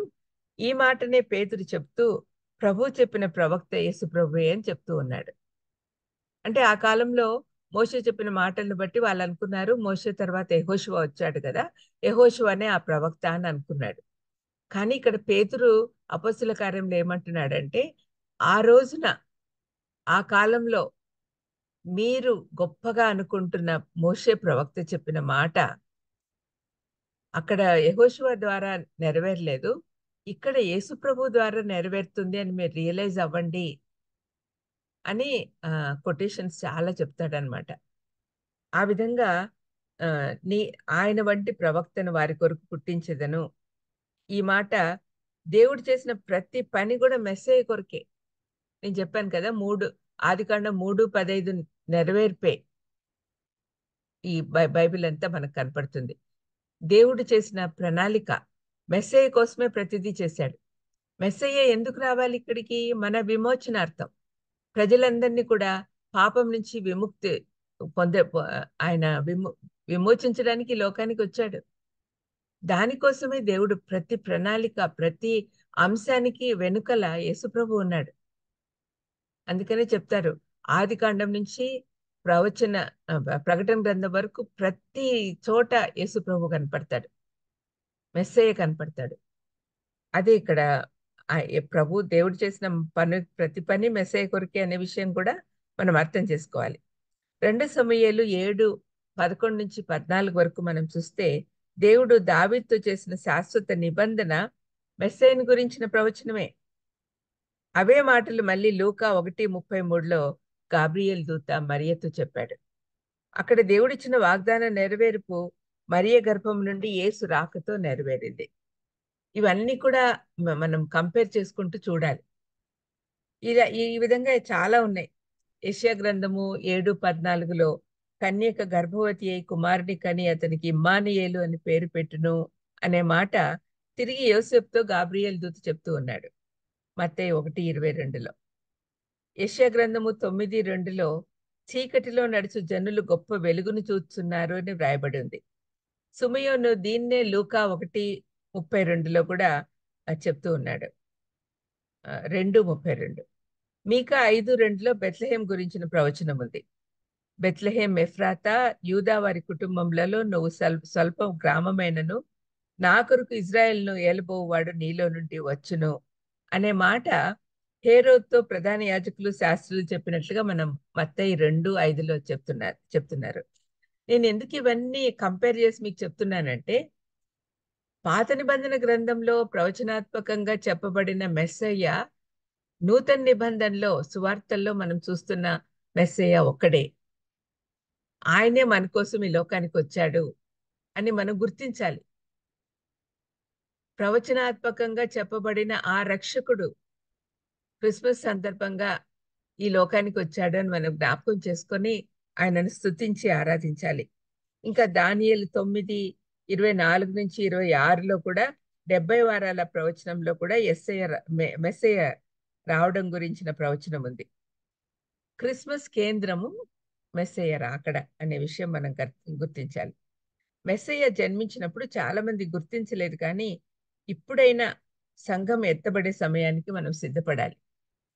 ఈ మాటనే పేతురు చెప్తూ ప్రభు చెప్పిన ప్రవక్త యేసు ప్రభువే అని చెప్తూ ఉన్నాడు. అంటే ఆ కాలంలో మోషే చెప్పిన మాటలను బట్టి వాళ్ళు అనుకున్నారు మోషే తర్వాత యెహోషువ వచ్చాడు కదా, యెహోషువనే ఆ ప్రవక్త అని అనుకున్నాడు. కానీ ఇక్కడ పేతురు అపొస్తలుల కార్యంలో ఏమంటున్నాడంటే, ఆ రోజున ఆ కాలంలో మీరు గొప్పగా అనుకుంటున్న మోషే ప్రవక్త చెప్పిన మాట అక్కడ యెహోషువ ద్వారా నెరవేరలేదు, ఇక్కడ యేసు ప్రభు ద్వారా నెరవేరుతుంది అని మీరు రియలైజ్ అవ్వండి అని కొటేషన్స్ చాలా చెప్తాడనమాట. ఆ విధంగా ఆయన వంటి ప్రవక్తను వారి కొరకు పుట్టించెదను. ఈ మాట దేవుడు చేసిన ప్రతి పని కూడా మెస్సయ్య కొరకే. నేను చెప్పాను కదా, ఆదికాండం 3:15 నెరవేర్పే ఈ బైబిల్ అంతా మనకు కనపడుతుంది. దేవుడు చేసిన ప్రణాళిక మెస్సయ్య కోసమే ప్రతిదీ చేశాడు. మెస్సయ్య ఎందుకు రావాలి ఇక్కడికి? మన విమోచనార్థం, ప్రజలందరినీ కూడా పాపం నుంచి విముక్తి ఆయన విమోచించడానికి లోకానికి వచ్చాడు. దానికోసమే దేవుడు ప్రతి ప్రణాళిక, ప్రతి అంశానికి వెనుకల యేసుప్రభు ఉన్నాడు. అందుకనే చెప్తారు ఆదికాండం నుంచి ప్రకటన గ్రంథం వరకు ప్రతి చోట యేసుప్రభు కనపడతాడు, మెస్సయ్య కనపడతాడు. అదే ఇక్కడ ప్రభు దేవుడు చేసిన ప్రతి పని మెస్సయ్య కొరకే అనే విషయం కూడా మనం అర్థం చేసుకోవాలి. 2 సమూయేలు 7:11 నుంచి 14 వరకు మనం చూస్తే దేవుడు దావీదుతో చేసిన శాశ్వత నిబంధన మెస్సయ్యను గురించిన ప్రవచనమే. అవే మాటలు మళ్ళీ లూకా 1:33లో గాబ్రియేల్ దూత మరియతో చెప్పాడు. అక్కడ దేవుడిచ్చిన వాగ్దాన నెరవేర్పు మరియ గర్భం నుండి యేసు రాకతో నెరవేరింది. ఇవన్నీ కూడా మనం కంపేర్ చేసుకుంటూ చూడాలి. ఇలా ఈ విధంగా చాలా ఉన్నాయి. యెషయా గ్రంథము 7:14లో కన్యక గర్భవతి అయి కుమారుని కని అతనికి ఇమ్మానుయేలు అని పేరు పెట్టును అనే మాట తిరిగి యోసేపుతో గాబ్రియేల్ దూత చెప్తూ ఉన్నాడు మత్తయి 1:22లో. యెషయా గ్రంథము 9:2లో చీకటిలో నడుచు జనులు గొప్ప వెలుగును చూస్తున్నారు అని వ్రాయబడి ఉంది. సుమయోను దీన్నే లూకా 1:32లో కూడా చెప్తూ ఉన్నాడు, 2:32. మీకా 5:2లో బెత్లెహేం గురించిన ప్రవచనం ఉంది. బెత్లెహేం ఎఫ్రాతా, యూదా వారి కుటుంబములలో నువ్వు స్వల్ప గ్రామమైనను నా కొరకు ఇజ్రాయెల్ను ఏలబోవాడు నీలో నుండి వచ్చును అనే మాట హేరోద్తో ప్రధాన యాజకులు శాస్త్రులు చెప్పినట్లుగా మనం మత్తయి 2:5లో చెప్తున్నారు. నేను ఎందుకు ఇవన్నీ కంపేర్ చేసి మీకు చెప్తున్నానంటే, పాత నిబంధన గ్రంథంలో ప్రవచనాత్మకంగా చెప్పబడిన మెస్సయ్య నూతన నిబంధనలో సువార్తల్లో మనం చూస్తున్న మెస్సయ్య ఒక్కడే. ఆయనే మన కోసం ఈ లోకానికి వచ్చాడు అని మనం గుర్తించాలి. ప్రవచనాత్మకంగా చెప్పబడిన ఆ రక్షకుడు క్రిస్మస్ సందర్భంగా ఈ లోకానికి వచ్చాడు అని మనం జ్ఞాపకం చేసుకొని ఆయనను స్తుతించి ఆరాధించాలి. ఇంకా దానియేలు 9:24-26లో కూడా 70 వారాల ప్రవచనంలో కూడా మెస్సయ్య రావడం గురించిన ప్రవచనం ఉంది. క్రిస్మస్ కేంద్రము మెస్సయ్య రాకడ అనే విషయం మనం గుర్తించాలి. మెస్సయ్య జన్మించినప్పుడు చాలా మంది గుర్తించలేదు, కానీ ఇప్పుడైనా సంఘం ఎత్తబడే సమయానికి మనం సిద్ధపడాలి.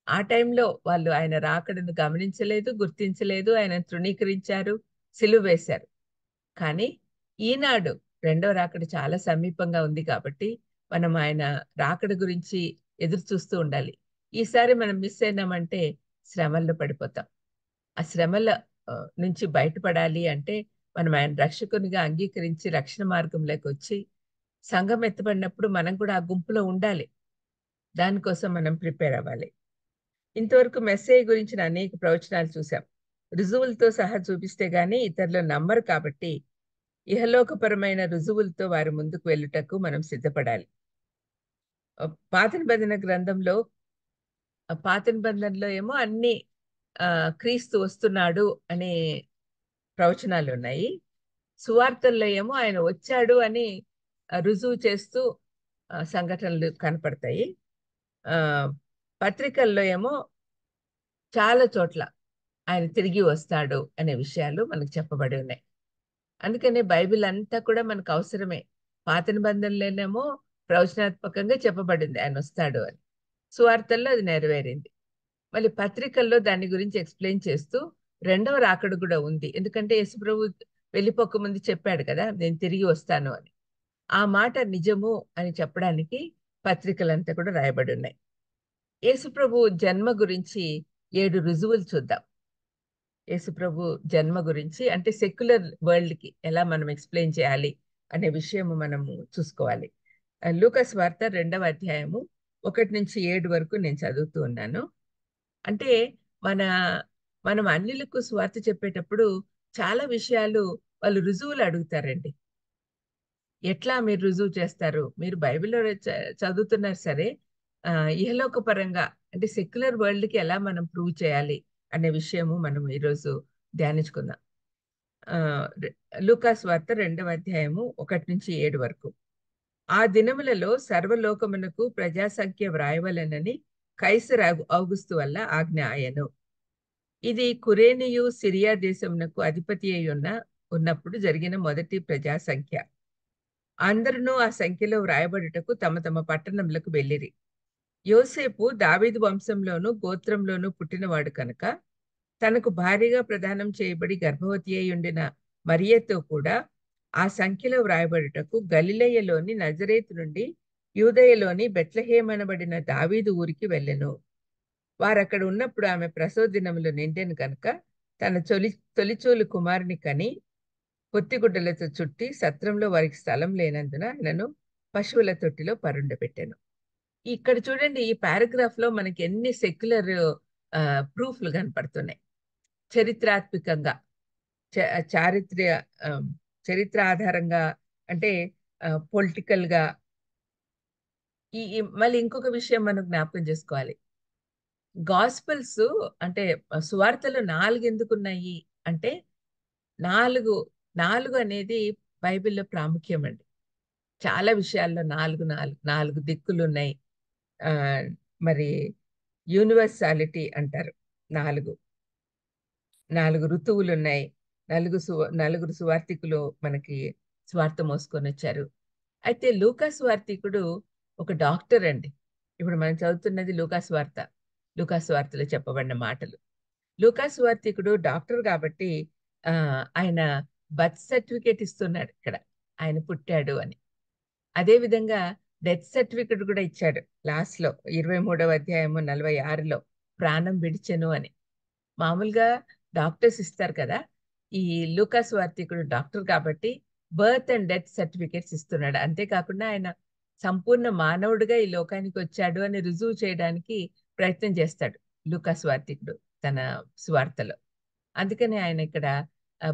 ఆ టైంలో వాళ్ళు ఆయన రాకడను గమనించలేదు, గుర్తించలేదు, ఆయన తృణీకరించారు, సిలువ వేశారు. కానీ ఈనాడు రెండవ రాకడ చాలా సమీపంగా ఉంది కాబట్టి మనం ఆయన రాకడ గురించి ఎదురు చూస్తూ ఉండాలి. ఈసారి మనం మిస్ అయినామంటే శ్రమల్లో పడిపోతాం. ఆ శ్రమల నుంచి బయటపడాలి అంటే మనం ఆయన రక్షకునిగా అంగీకరించి రక్షణ మార్గంలోకి వచ్చి సంఘం ఎత్తబడినప్పుడు మనం కూడా ఆ గుంపులో ఉండాలి. దానికోసం మనం ప్రిపేర్ అవ్వాలి. ఇంతవరకు మెస్సయ్య గురించిన అనేక ప్రవచనాలు చూసాం. రుజువులతో సహా చూపిస్తే గానీ ఇతరులు నమ్మరు కాబట్టి ఇహలోకపరమైన రుజువులతో వారి ముందుకు వెళ్ళుటకు మనం సిద్ధపడాలి. పాత నిబంధనలో ఏమో అన్ని క్రీస్తు వస్తున్నాడు అనే ప్రవచనాలు ఉన్నాయి. సువార్తల్లో ఏమో ఆయన వచ్చాడు అని రుజువు చేస్తూ సంఘటనలు కనపడతాయి. పత్రికల్లో ఏమో చాలా చోట్ల ఆయన తిరిగి వస్తాడు అనే విషయాలు మనకు చెప్పబడి ఉన్నాయి. అందుకనే బైబిల్ అంతా కూడా మనకు అవసరమే. పాత నిబంధనలోనేమో ప్రవచనాత్మకంగా చెప్పబడింది ఆయన వస్తాడు అని, సువార్తల్లో అది నెరవేరింది. మళ్ళీ పత్రికల్లో దాని గురించి ఎక్స్ప్లెయిన్ చేస్తూ రెండవ రాకడ కూడా ఉంది. ఎందుకంటే యేసుప్రభు వెళ్ళిపోక ముందు చెప్పాడు కదా, నేను తిరిగి వస్తాను అని. ఆ మాట నిజము అని చెప్పడానికి పత్రికలంతా కూడా రాయబడి ఉన్నాయి. యేసుప్రభు జన్మ గురించి 7 రుజువులు చూద్దాం. యేసుప్రభు జన్మ గురించి అంటే సెక్యులర్ వరల్డ్ కి ఎలా మనం ఎక్స్ప్లెయిన్ చేయాలి అనే విషయం మనము చూసుకోవాలి. లూకాసు వార్త 2వ అధ్యాయము 1-7 వరకు నేను చదువుతూ ఉన్నాను. అంటే మనం అన్యులకు స్వార్థ చెప్పేటప్పుడు చాలా విషయాలు వాళ్ళు రుజువులు అడుగుతారండి. ఎట్లా మీరు రుజువు చేస్తారు? మీరు బైబిల్లో చదువుతున్నారు సరే, ఇహలోక పరంగా అంటే సెక్యులర్ వరల్డ్ కి ఎలా మనం ప్రూవ్ చేయాలి అనే విషయము మనం ఈరోజు ధ్యానించుకుందాం. లూకాసు వార్త 2వ అధ్యాయము 1-7 వరకు. ఆ దినములలో సర్వలోకమునకు ప్రజాసంఖ్య వ్రాయవలనని కైసర్ ఔగుస్తు వల్ల ఆజ్ఞ ఆయను. ఇది కురేనియు సిరియా దేశమునకు అధిపతి అయి ఉన్నప్పుడు జరిగిన మొదటి ప్రజాసంఖ్య. అందరూ ఆ సంఖ్యలో వ్రాయబడుటకు తమ తమ పట్టణములకు వెళ్ళిరి. యోసేపు దావీదు వంశంలోను గోత్రంలోను పుట్టినవాడు కనుక తనకు భార్యగా ప్రదానం చేయబడి గర్భవతి అయి ఉండిన మరియతో కూడా ఆ సంఖ్యలో వ్రాయబడుటకు గలిలయలోని నజరేతు నుండి యూదయలోని బెత్లెహేమనబడిన దావీదు ఊరికి వెళ్ళెను. వారక్కడ ఉన్నప్పుడు ఆమె ప్రసవ దినములు నిండెను కనుక తన తొలిచూలు కుమారుని కని పొత్తిగుడ్డలతో చుట్టి సత్రంలో వారికి స్థలం లేనందున ఆయనను పశువుల తొట్టిలో పరుండబెట్టాను. ఇక్కడ చూడండి, ఈ పారాగ్రాఫ్ లో మనకి ఎన్ని సెక్యులర్ ప్రూఫ్లు కనపడుతున్నాయి. చరిత్రాత్మకంగా చరిత్ర ఆధారంగా అంటే పొలిటికల్ గా. మళ్ళీ ఇంకొక విషయం మనం జ్ఞాపకం చేసుకోవాలి. గాస్పల్స్ అంటే సువార్తలు 4 ఎందుకు ఉన్నాయి అంటే 4 అనేది బైబిల్లో ప్రాముఖ్యం అండి. చాలా విషయాల్లో 4 దిక్కులు ఉన్నాయి. మరి యూనివర్సాలిటీ అంటారు. 4 ఋతువులు ఉన్నాయి. 4 సువార్థికులు మనకి స్వార్థ మోసుకొని వచ్చారు. అయితే లూకాసు వార్తికుడు ఒక డాక్టర్ అండి. ఇప్పుడు మనం చదువుతున్నది లూకాసు వార్తలో చెప్పబడిన మాటలు. లూకాసు వార్తికుడు డాక్టర్ కాబట్టి ఆయన బర్త్ సర్టిఫికేట్ ఇస్తున్నాడు ఇక్కడ, ఆయన పుట్టాడు అని. అదే విధంగా డెత్ సర్టిఫికేట్ కూడా ఇచ్చాడు లాస్ట్ లో 23వ అధ్యాయము 46లో ప్రాణం విడిచెను అని. మామూలుగా డాక్టర్స్ ఇస్తారు కదా, ఈ లూకాసు వార్తికుడు డాక్టర్ కాబట్టి బర్త్ అండ్ డెత్ సర్టిఫికేట్స్ ఇస్తున్నాడు. అంతేకాకుండా ఆయన సంపూర్ణ మానవుడిగా ఈ లోకానికి వచ్చాడు అని రుజువు చేయడానికి ప్రయత్నం చేస్తాడు లూకాసు వార్తికుడు తన సువార్తలో. అందుకని ఆయన ఇక్కడ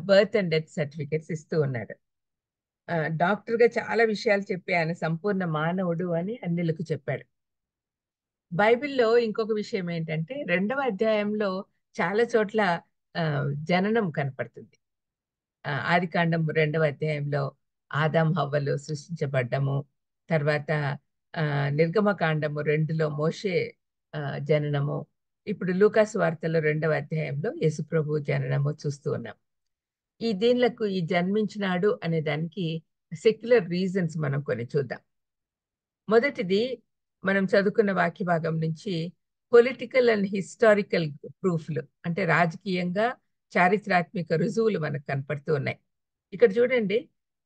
బర్త్ అండ్ డెత్ సర్టిఫికేట్స్ ఇస్తూ ఉన్నాడు. డాక్టర్గా చాలా విషయాలు చెప్పి ఆయన సంపూర్ణ మానవుడు అని అన్యులకు చెప్పాడు. బైబిల్‌లో ఇంకొక విషయం ఏంటంటే 2వ అధ్యాయంలో చాలా చోట్ల జననం కనపడుతుంది. ఆదికాండం 2వ అధ్యాయంలో ఆదాం హవ్వలు సృష్టించబడ్డము. తర్వాత నిర్గమకాండము 2లో మోషే జననము. ఇప్పుడు లూకాసు వార్తలో 2వ అధ్యాయంలో యేసుప్రభు జననము చూస్తూ ఉన్నాం. దీనిలకు ఈ జన్మించినాడు అనే దానికి సెక్యులర్ రీజన్స్ మనం కొన్ని చూద్దాం. మొదటిది మనం చదువుకున్న వాక్య భాగం నుంచి పొలిటికల్ అండ్ హిస్టారికల్ ప్రూఫ్లు, అంటే రాజకీయంగా చారిత్రాత్మక రుజువులు మనకు కనపడుతూ ఉన్నాయి. ఇక్కడ చూడండి,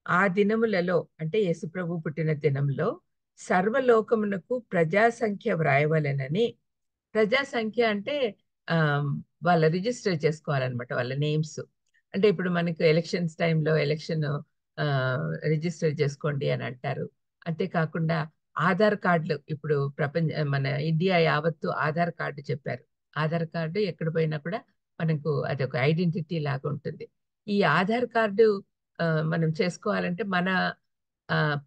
ఆ దినములలో అంటే యేసుప్రభు పుట్టిన దినంలో సర్వలోకమునకు ప్రజాసంఖ్య వ్రాయవలెనని. ప్రజాసంఖ్య అంటే వాళ్ళ రిజిస్టర్ చేసుకోవాలన్నమాట, వాళ్ళ నేమ్స్. అంటే ఇప్పుడు మనకు ఎలక్షన్స్ టైంలో ఎలక్షన్ రిజిస్టర్ చేసుకోండి అని అంటారు. అంతేకాకుండా ఆధార్ కార్డులు, ఇప్పుడు మన ఇండియా యావత్తు ఆధార్ కార్డు చెప్పారు. ఆధార్ కార్డు ఎక్కడ పోయినా కూడా మనకు అదొక ఐడెంటిటీ లాగా ఉంటుంది. ఈ ఆధార్ కార్డు మనం చేసుకోవాలంటే మన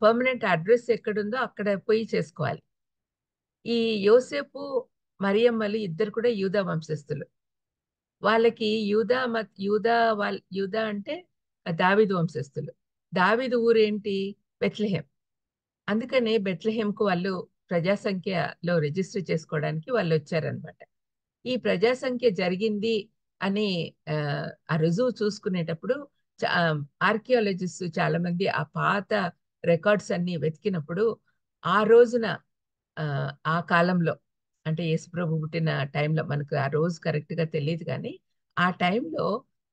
పర్మనెంట్ అడ్రస్ ఎక్కడుందో అక్కడ పోయి చేసుకోవాలి. ఈ యోసేపు మరియమ్మలు ఇద్దరు కూడా యూదా వంశస్థులు. వాళ్ళకి యూదా అంటే దావీదు వంశస్థులు. దావీదు ఊరేంటి? బెత్లెహేం. అందుకనే బెత్లెహేంకు వాళ్ళు ప్రజాసంఖ్యలో రిజిస్టర్ చేసుకోవడానికి వాళ్ళు వచ్చారనమాట. ఈ ప్రజాసంఖ్య జరిగింది అని ఆ రుజువు చూసుకునేటప్పుడు ఆర్కియాలజిస్ట్ చాలా మంది ఆ పాత రికార్డ్స్ అన్ని వెతికినప్పుడు ఆ రోజున ఆ కాలంలో అంటే యేసుప్రభు పుట్టిన టైంలో, మనకు ఆ రోజు కరెక్ట్గా తెలియదు కానీ ఆ టైంలో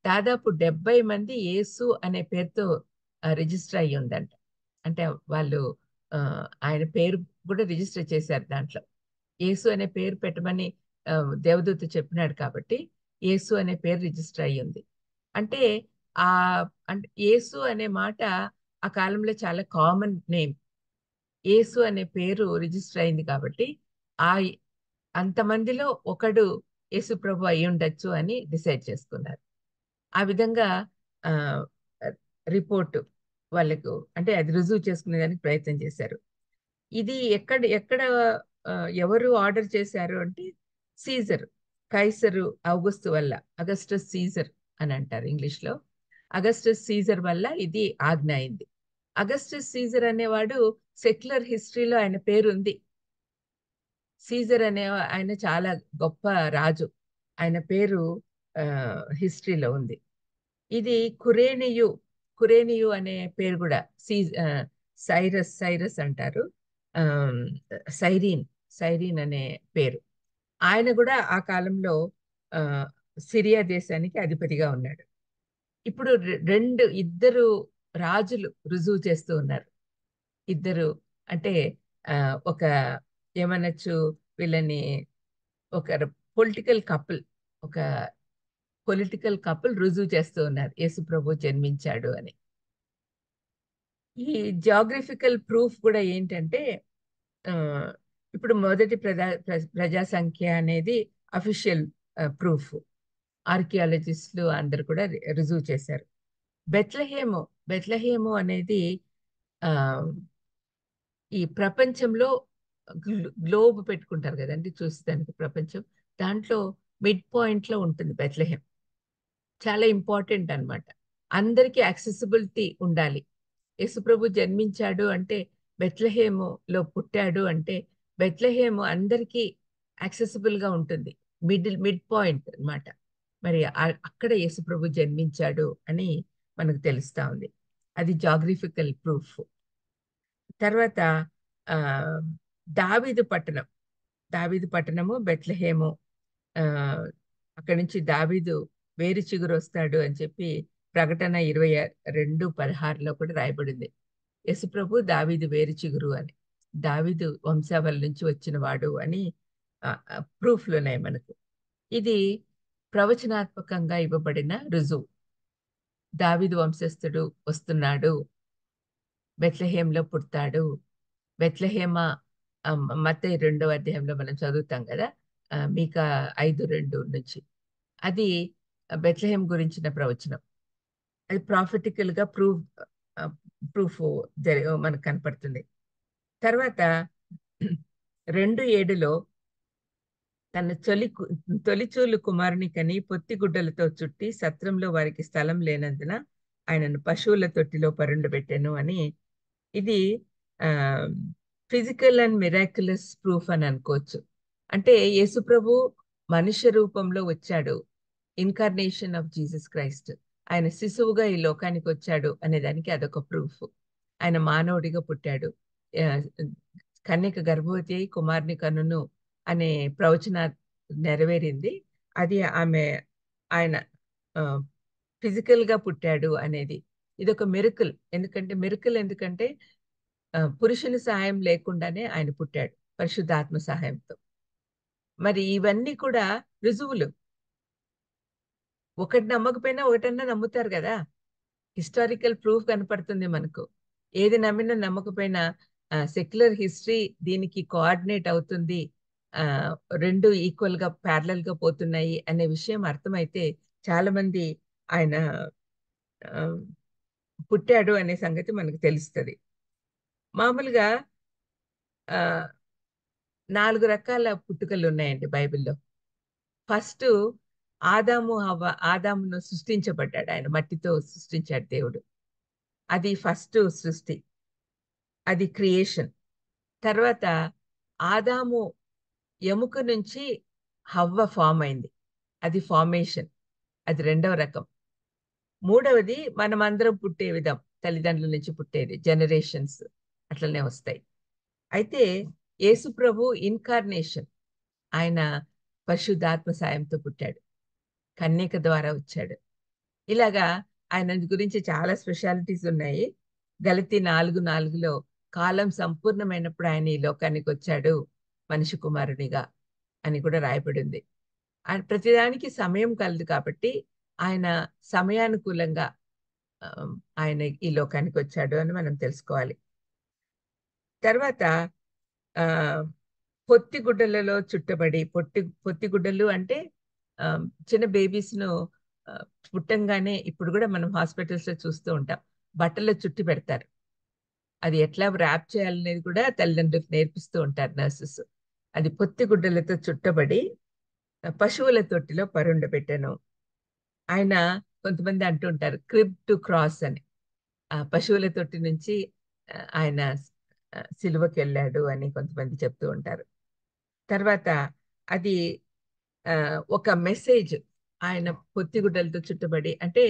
దాదాపు 70 మంది యేసు అనే పేరుతో రిజిస్టర్ అయ్యి ఉందంట. అంటే వాళ్ళు ఆయన పేరు కూడా రిజిస్టర్ చేశారు దాంట్లో. యేసు అనే పేరు పెట్టమని దేవదూత చెప్పినాడు కాబట్టి యేసు అనే పేరు రిజిస్టర్ అయ్యి ఉంది. అంటే అంటే యేసు అనే మాట ఆ కాలంలో చాలా కామన్ నేమ్. యేసు అనే పేరు రిజిస్టర్ అయింది కాబట్టి అంతమందిలో ఒకడు యేసు ప్రభు అయి ఉండొచ్చు అని డిసైడ్ చేసుకున్నారు. ఆ విధంగా రిపోర్టు వాళ్ళకు, అంటే అది రుజువు చేసుకునేదానికి ప్రయత్నం చేశారు. ఇది ఎక్కడ ఎవరు ఆర్డర్ చేశారు అంటే సీజర్, కైసరు ఔగుస్తు వల్ల, అగస్టస్ సీజర్ అని అంటారు ఇంగ్లీష్లో. అగస్టస్ సీజర్ వల్ల ఇది ఆజ్ఞ అయింది. అగస్టస్ సీజర్ అనేవాడు సెక్యులర్ హిస్టరీలో ఆయన పేరు ఉంది. సీజర్ అనే ఆయన చాలా గొప్ప రాజు, ఆయన పేరు హిస్టరీలో ఉంది. ఇది కురేనియు అనే పేరు కూడా సైరస్ అంటారు. సైరీన్ అనే పేరు. ఆయన కూడా ఆ కాలంలో సిరియా దేశానికి అధిపతిగా ఉన్నాడు. ఇప్పుడు ఇద్దరు రాజులు రుజువు చేస్తూ ఉన్నారు. ఇద్దరు అంటే ఒక ఏమనొచ్చు వీళ్ళని, ఒక పొలిటికల్ కపుల్ రుజువు చేస్తూ ఉన్నారు యేసుప్రభు జన్మించాడు అని. ఈ జియోగ్రఫికల్ ప్రూఫ్ కూడా ఏంటంటే ఇప్పుడు మొదటి ప్రజాసంఖ్య అనేది అఫీషియల్ ప్రూఫ్. ఆర్కియాలజిస్టులు అందరు కూడా రుజువు చేశారు. బెత్లెహేము అనేది ఈ ప్రపంచంలో గ్లోబ్ పెట్టుకుంటారు కదండి చూసేదానికి ప్రపంచం, దాంట్లో మిడ్ పాయింట్లో ఉంటుంది బెత్లెహేం. చాలా ఇంపార్టెంట్ అన్నమాట. అందరికీ యాక్సెసిబిలిటీ ఉండాలి. యేసుప్రభు జన్మించాడు అంటే, బెత్లెహేములో పుట్టాడు అంటే బెత్లెహేము అందరికీ యాక్సెసిబుల్గా ఉంటుంది. మిడ్ పాయింట్ అన్నమాట. మరి అక్కడ యేసుప్రభు జన్మించాడు అని మనకు తెలుస్తా ఉంది. అది జాగ్రఫికల్ ప్రూఫ్. తర్వాత దావీదు పట్టణము బెత్లెహేము. అక్కడి నుంచి దావీదు వేరు చిగురు వస్తాడు అని చెప్పి ప్రకటన 22:16లో కూడా రాయబడింది. యేసుప్రభు దావీదు వేరు చిగురు అని, దావీదు వంశావళి నుంచి వచ్చిన వాడు అని ప్రూఫ్లు ఉన్నాయి మనకు. ఇది ప్రవచనాత్మకంగా ఇవ్వబడిన రుజువు. దావీదు వంశస్థుడు వస్తున్నాడు, బెత్లెహేంలో పుడతాడు. బెత్లెహేమ మత్తయి 2వ అధ్యాయంలో మనం చదువుతాం కదా, మీకా 5:2 నుంచి. అది బెత్లెహేం గురించిన ప్రవచనం. అది ప్రాఫిటికల్గా ప్రూఫ్ మనకు కనపడుతుంది. తర్వాత 2:7లో తన తొలిచూలు కుమారుని కని పొత్తిగుడ్డలతో చుట్టి సత్రంలో వారికి స్థలం లేనందున ఆయనను పశువుల తొట్టిలో పరుండబెట్టాను అని. ఇది ఫిజికల్ అండ్ మిరాక్యులస్ ప్రూఫ్ అని అనుకోవచ్చు. అంటే యేసుప్రభు మనుష్య రూపంలో వచ్చాడు, ఇన్కార్నేషన్ ఆఫ్ జీసస్ క్రైస్ట్. ఆయన శిశువుగా ఈ లోకానికి వచ్చాడు అనే దానికి అదొక ప్రూఫ్. ఆయన మానవుడిగా పుట్టాడు, కన్యక గర్భవతి అయి కుమారుని కనును అనే ప్రవచన నెరవేరింది. అది ఆయన ఫిజికల్ గా పుట్టాడు అనేది. ఇదొక మిరకల్. ఎందుకంటే పురుషుని సహాయం లేకుండానే ఆయన పుట్టాడు పరిశుద్ధాత్మ సహాయంతో. మరి ఇవన్నీ కూడా రుజువులు. ఒకటి నమ్మకపోయినా ఒకటన్నా నమ్ముతారు కదా. హిస్టారికల్ ప్రూఫ్ కనపడుతుంది మనకు. ఏది నమ్మినా నమ్మకపోయినా సెక్యులర్ హిస్టరీ దీనికి కోఆర్డినేట్ అవుతుంది, రెండు ఈక్వల్ గా ప్యారలల్ గా పోతున్నాయి అనే విషయం అర్థమైతే చాలా మంది ఆయన పుట్టాడు అనే సంగతి మనకు తెలుస్తుంది. మామూలుగా 4 రకాల పుట్టుకలు ఉన్నాయండి బైబిల్లో. ఫస్ట్ ఆదామును సృష్టించబడ్డాడు. ఆయన మట్టితో సృష్టించాడు దేవుడు. అది ఫస్ట్ సృష్టి, అది క్రియేషన్. తర్వాత ఆదాము ఎముక నుంచి హవ్వ ఫామ్ అయింది, అది ఫార్మేషన్, అది రెండవ రకం. మూడవది మనమందరం పుట్టే విధం, తల్లిదండ్రుల నుంచి పుట్టేది, జనరేషన్స్ అట్లనే వస్తాయి. అయితే యేసు ప్రభు ఇన్కార్నేషన్, ఆయన పరిశుద్ధాత్మ సాయంతో పుట్టాడు, కన్యక ద్వారా వచ్చాడు. ఇలాగా ఆయన గురించి చాలా స్పెషాలిటీస్ ఉన్నాయి. గలతీ 4:4లో కాలం సంపూర్ణమైనప్పుడు ఆయన ఈ లోకానికి వచ్చాడు మనిషి కుమారునిగా అని కూడా రాయబడింది. ప్రతిదానికి సమయం కలదు కాబట్టి ఆయన సమయానుకూలంగా ఆయన ఈ లోకానికి వచ్చాడు అని మనం తెలుసుకోవాలి. తర్వాత పొత్తిగుడ్డలలో చుట్టబడి, పొత్తిగుడ్డలు అంటే చిన్న బేబీస్ను పుట్టంగానే ఇప్పుడు కూడా మనం హాస్పిటల్స్ లో చూస్తూ ఉంటాం, బట్టల్లో చుట్టి పెడతారు. అది ఎట్లా ర్యాప్ చేయాలనేది కూడా తల్లిదండ్రులకు నేర్పిస్తూ ఉంటారు నర్సెస్. అది పొత్తిగుడ్డలతో చుట్టబడి పశువుల తొట్టిలో పరుండబెట్టాను. ఆయన కొంతమంది అంటుంటారు క్రిబ్ టు క్రాస్ అని. పశువుల తొట్టి నుంచి ఆయన సిలువకి వెళ్ళాడు అని కొంతమంది చెప్తూ ఉంటారు. తర్వాత అది ఒక మెసేజ్, ఆయన పొత్తిగుడ్డలతో చుట్టబడి. అంటే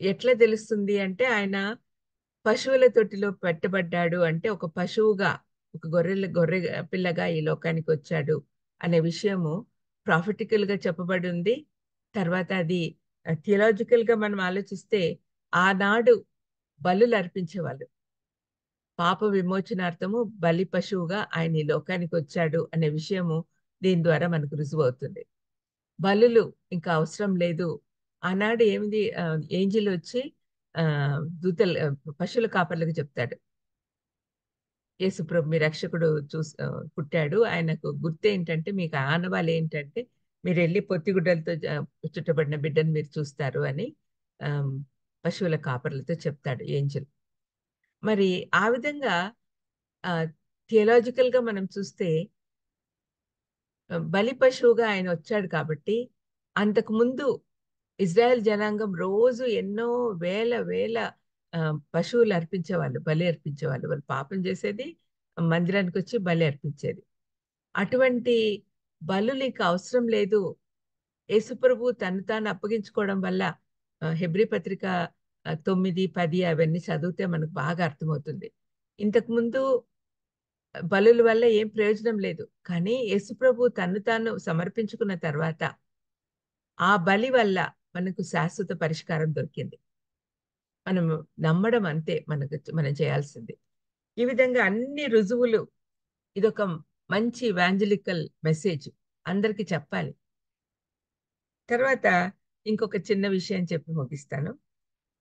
ఎట్లా తెలుస్తుంది అంటే ఆయన పశువుల తొట్టిలో పెట్టబడ్డాడు అంటే ఒక పశువుగా, ఒక గొర్రె పిల్లగా ఈ లోకానికి వచ్చాడు అనే విషయము ప్రాఫిటికల్ గా చెప్పబడి ఉంది. తర్వాత అది థియలాజికల్ గా మనం ఆలోచిస్తే ఆనాడు బలులు అర్పించేవాళ్ళు, పాప విమోచనార్థము బలి పశువుగా ఆయన ఈ లోకానికి వచ్చాడు అనే విషయము దీని ద్వారా మనకు రుజువు అవుతుంది. బలులు ఇంకా అవసరం లేదు. ఆనాడు ఏమిది, ఏంజిల్ వచ్చి దూతలు పశువుల కాపర్లకు చెప్తాడు, యేసుప్రభు మీ రక్షకుడు పుట్టాడు, ఆయనకు గుర్తు ఏంటంటే, మీకు ఆనవాళ్ళు ఏంటంటే మీరు వెళ్ళి పొత్తిగుడ్డలతో చుట్టబడిన బిడ్డను మీరు చూస్తారు అని పశువుల కాపర్లతో చెప్తాడు ఏంజిల్. మరి ఆ విధంగా థియలాజికల్ గా మనం చూస్తే బలి పశువుగా ఆయన వచ్చాడు కాబట్టి అంతకు ముందు ఇజ్రాయెల్ జనాంగం రోజు ఎన్నో వేల పశువులు అర్పించేవాళ్ళు, బలి అర్పించేవాళ్ళు. వాళ్ళు పాపం చేసేది, మందిరానికి వచ్చి బలి అర్పించేది. అటువంటి బలులకి అవసరం లేదు. యేసుప్రభు తను తాను అప్పగించుకోవడం వల్ల, హెబ్రీ పత్రిక 9:10 అవన్నీ చదివితే మనకు బాగా అర్థమవుతుంది. ఇంతకుముందు బలుల వల్ల ఏం ప్రయోజనం లేదు, కానీ యేసుప్రభు తను తాను సమర్పించుకున్న తర్వాత ఆ బలి వల్ల మనకు శాశ్వత పరిష్కారం దొరికింది. మనం నమ్మడం అంతే మనం చేయాల్సింది. ఈ విధంగా అన్ని రుజువులు, ఇదొక మంచి ఇవాంజలికల్ మెసేజ్, అందరికీ చెప్పాలి. తర్వాత ఇంకొక చిన్న విషయం చెప్పి ముగిస్తాను.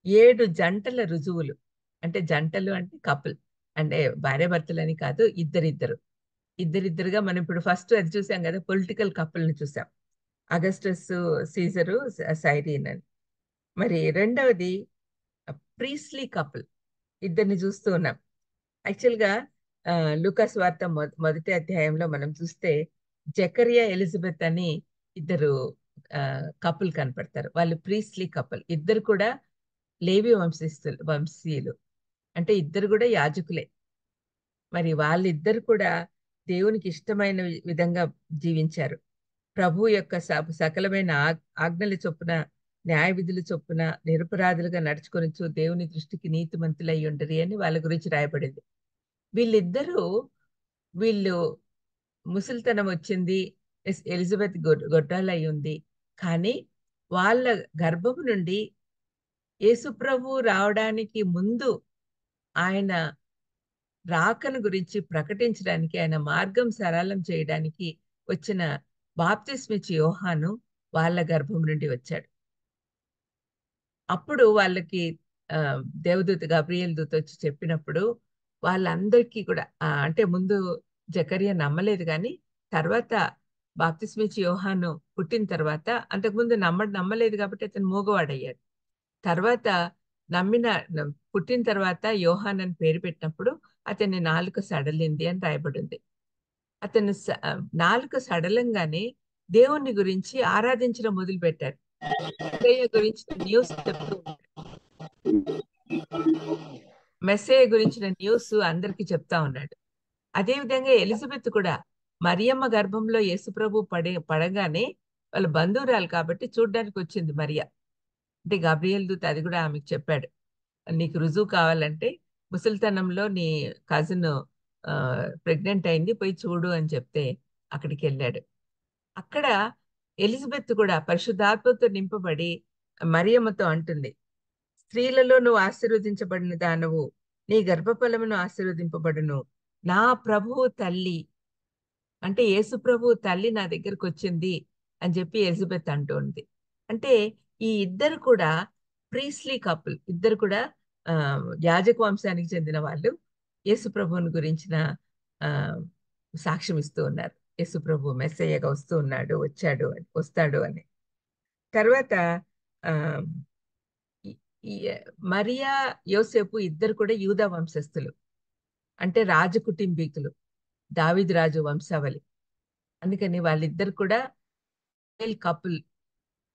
7 జంటల రుజువులు, అంటే జంటలు అంటే కపుల్, అంటే భార్యాభర్తలని కాదు, ఇద్దరిద్దరుగా. మనం ఇప్పుడు ఫస్ట్ అది చూసాం కదా, పొలిటికల్ కపుల్ని చూసాం, అగస్టస్ సీజరు సైరీన్ అని. మరి రెండవది ప్రీస్లీ కపుల్ ఇద్దరిని చూస్తూ ఉన్నాం. యాక్చువల్గా లూకాస్ వార్త మొదటి అధ్యాయంలో మనం చూస్తే జకరియా ఎలిజబెత్ అని ఇద్దరు కపుల్ కనపడతారు. వాళ్ళు ప్రీస్లీ కపుల్. ఇద్దరు కూడా లేవి వంశీయులు, అంటే ఇద్దరు కూడా యాజకులే. మరి వాళ్ళిద్దరు కూడా దేవునికి ఇష్టమైన విధంగా జీవించారు. ప్రభు యొక్క సకలమైన ఆజ్ఞల చొప్పున, న్యాయ విధుల చొప్పున నిరపరాధులుగా నడుచుకొనిచు దేవుని దృష్టికి నీతిమంతులై ఉండరి అని వాళ్ళ గురించి రాయబడింది. వీళ్ళు ముసలితనం వచ్చింది, ఎలిజబెత్ గొడ్రాలయ్యి ఉంది. కానీ వాళ్ళ గర్భము నుండి యేసుప్రభు రావడానికి ముందు ఆయన రాకను గురించి ప్రకటించడానికి, ఆయన మార్గం సరళం చేయడానికి వచ్చిన బాప్తిస్మిచ్చి యోహాను వాళ్ళ గర్భం నుండి వచ్చాడు. అప్పుడు వాళ్ళకి దేవదూత గబ్రియల్ దూత వచ్చి చెప్పినప్పుడు వాళ్ళందరికీ కూడా అంటే ముందు జకరియా నమ్మలేదు, కానీ తర్వాత బాప్తిస్మిచ్చి యోహాను పుట్టిన తర్వాత, అంతకుముందు నమ్మలేదు కాబట్టి అతను మూగవాడయ్యాడు. తర్వాత పుట్టిన తర్వాత యోహాన్ అని పేరు పెట్టినప్పుడు అతని నాలుక సడలింది అని రాయబడింది. అతను నాలుక సడలంగానే దేవుణ్ణి గురించి ఆరాధించడం మొదలు పెట్టారు. మెస్సయ్య గురించిన న్యూస్ అందరికి చెప్తా ఉన్నాడు. అదేవిధంగా ఎలిజబెత్ కూడా మరియమ్మ గర్భంలో యేసుప్రభు పడగానే వాళ్ళ బంధువురాలు కాబట్టి చూడ్డానికి వచ్చింది మరియా. అంటే గబ్రియల్ దూత అది కూడా ఆమెకు చెప్పాడు, నీకు రుజువు కావాలంటే ముసలితనంలో నీ కజిన్ ప్రెగ్నెంట్ అయింది, పోయి చూడు అని చెప్తే అక్కడికి వెళ్ళాడు. అక్కడ ఎలిజబెత్ కూడా పరిశుద్ధాత్మతో నింపబడి మరియమ్మతో అంటుంది, స్త్రీలలో నువ్వు ఆశీర్వదించబడిన దానవు, నీ గర్భఫలమును ఆశీర్వదింపబడును. నా ప్రభువు తల్లి, అంటే యేసు ప్రభువు తల్లి నా దగ్గరకు వచ్చింది అని చెప్పి ఎలిజబెత్ అంటుంది. అంటే ఈ ఇద్దరు కూడా ప్రీస్లీ కపుల్, ఇద్దరు కూడా యాజక వంశానికి చెందిన వాళ్ళు యేసు ప్రభువుని గురించిన సాక్ష్యం ఇస్తూ ఉన్నారు. యేసు ప్రభు మెస్సయ్యగా వస్తాడు అని. తర్వాత మరియా యోసేపు ఇద్దరు కూడా యూదా వంశస్థులు, అంటే రాజకుటుంబీకులు, దావీదు రాజు వంశావళి. అందుకని వాళ్ళిద్దరు కూడా కపుల్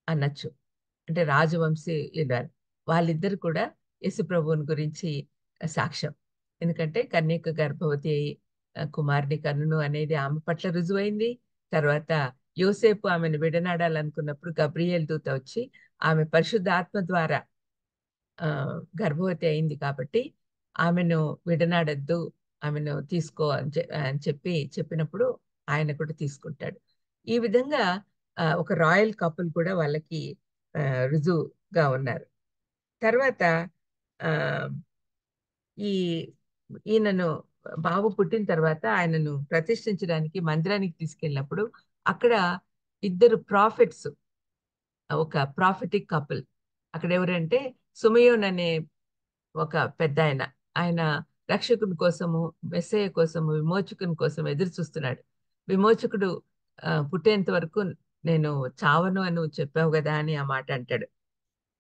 అనొచ్చు, అంటే రాజవంశీ. వాళ్ళిద్దరు కూడా యేసు ప్రభువుని గురించి సాక్ష్యం. ఎందుకంటే కన్యక గర్భవతి కుమారుని కన్నును అనేది ఆమె పట్ల రుజువైంది. తర్వాత యోసేపు ఆమెను విడనాడాలనుకున్నప్పుడు గబ్రియల్ దూత వచ్చి ఆమె పరిశుద్ధ ఆత్మ ద్వారా గర్భవతి అయింది కాబట్టి ఆమెను విడనాడద్దు, ఆమెను తీసుకో అని చెప్పినప్పుడు ఆయన కూడా తీసుకుంటాడు. ఈ విధంగా ఒక రాయల్ కపుల్ కూడా వాళ్ళకి రుజువుగా ఉన్నారు. తర్వాత ఈయనను బాబు పుట్టిన తర్వాత ఆయనను ప్రతిష్ఠించడానికి మందిరానికి తీసుకెళ్ళినప్పుడు అక్కడ ఇద్దరు ప్రాఫిట్స్, ఒక ప్రాఫిటిక్ కపుల్ అక్కడ ఎవరంటే సుమయోన్ అనే ఒక పెద్ద ఆయన రక్షకుని కోసము, మెస్సయ్య కోసము, విమోచకుని కోసం ఎదురు చూస్తున్నాడు. విమోచకుడు పుట్టేంత వరకు నేను చావను అని నువ్వు చెప్పావు కదా అని ఆ మాట అంటాడు.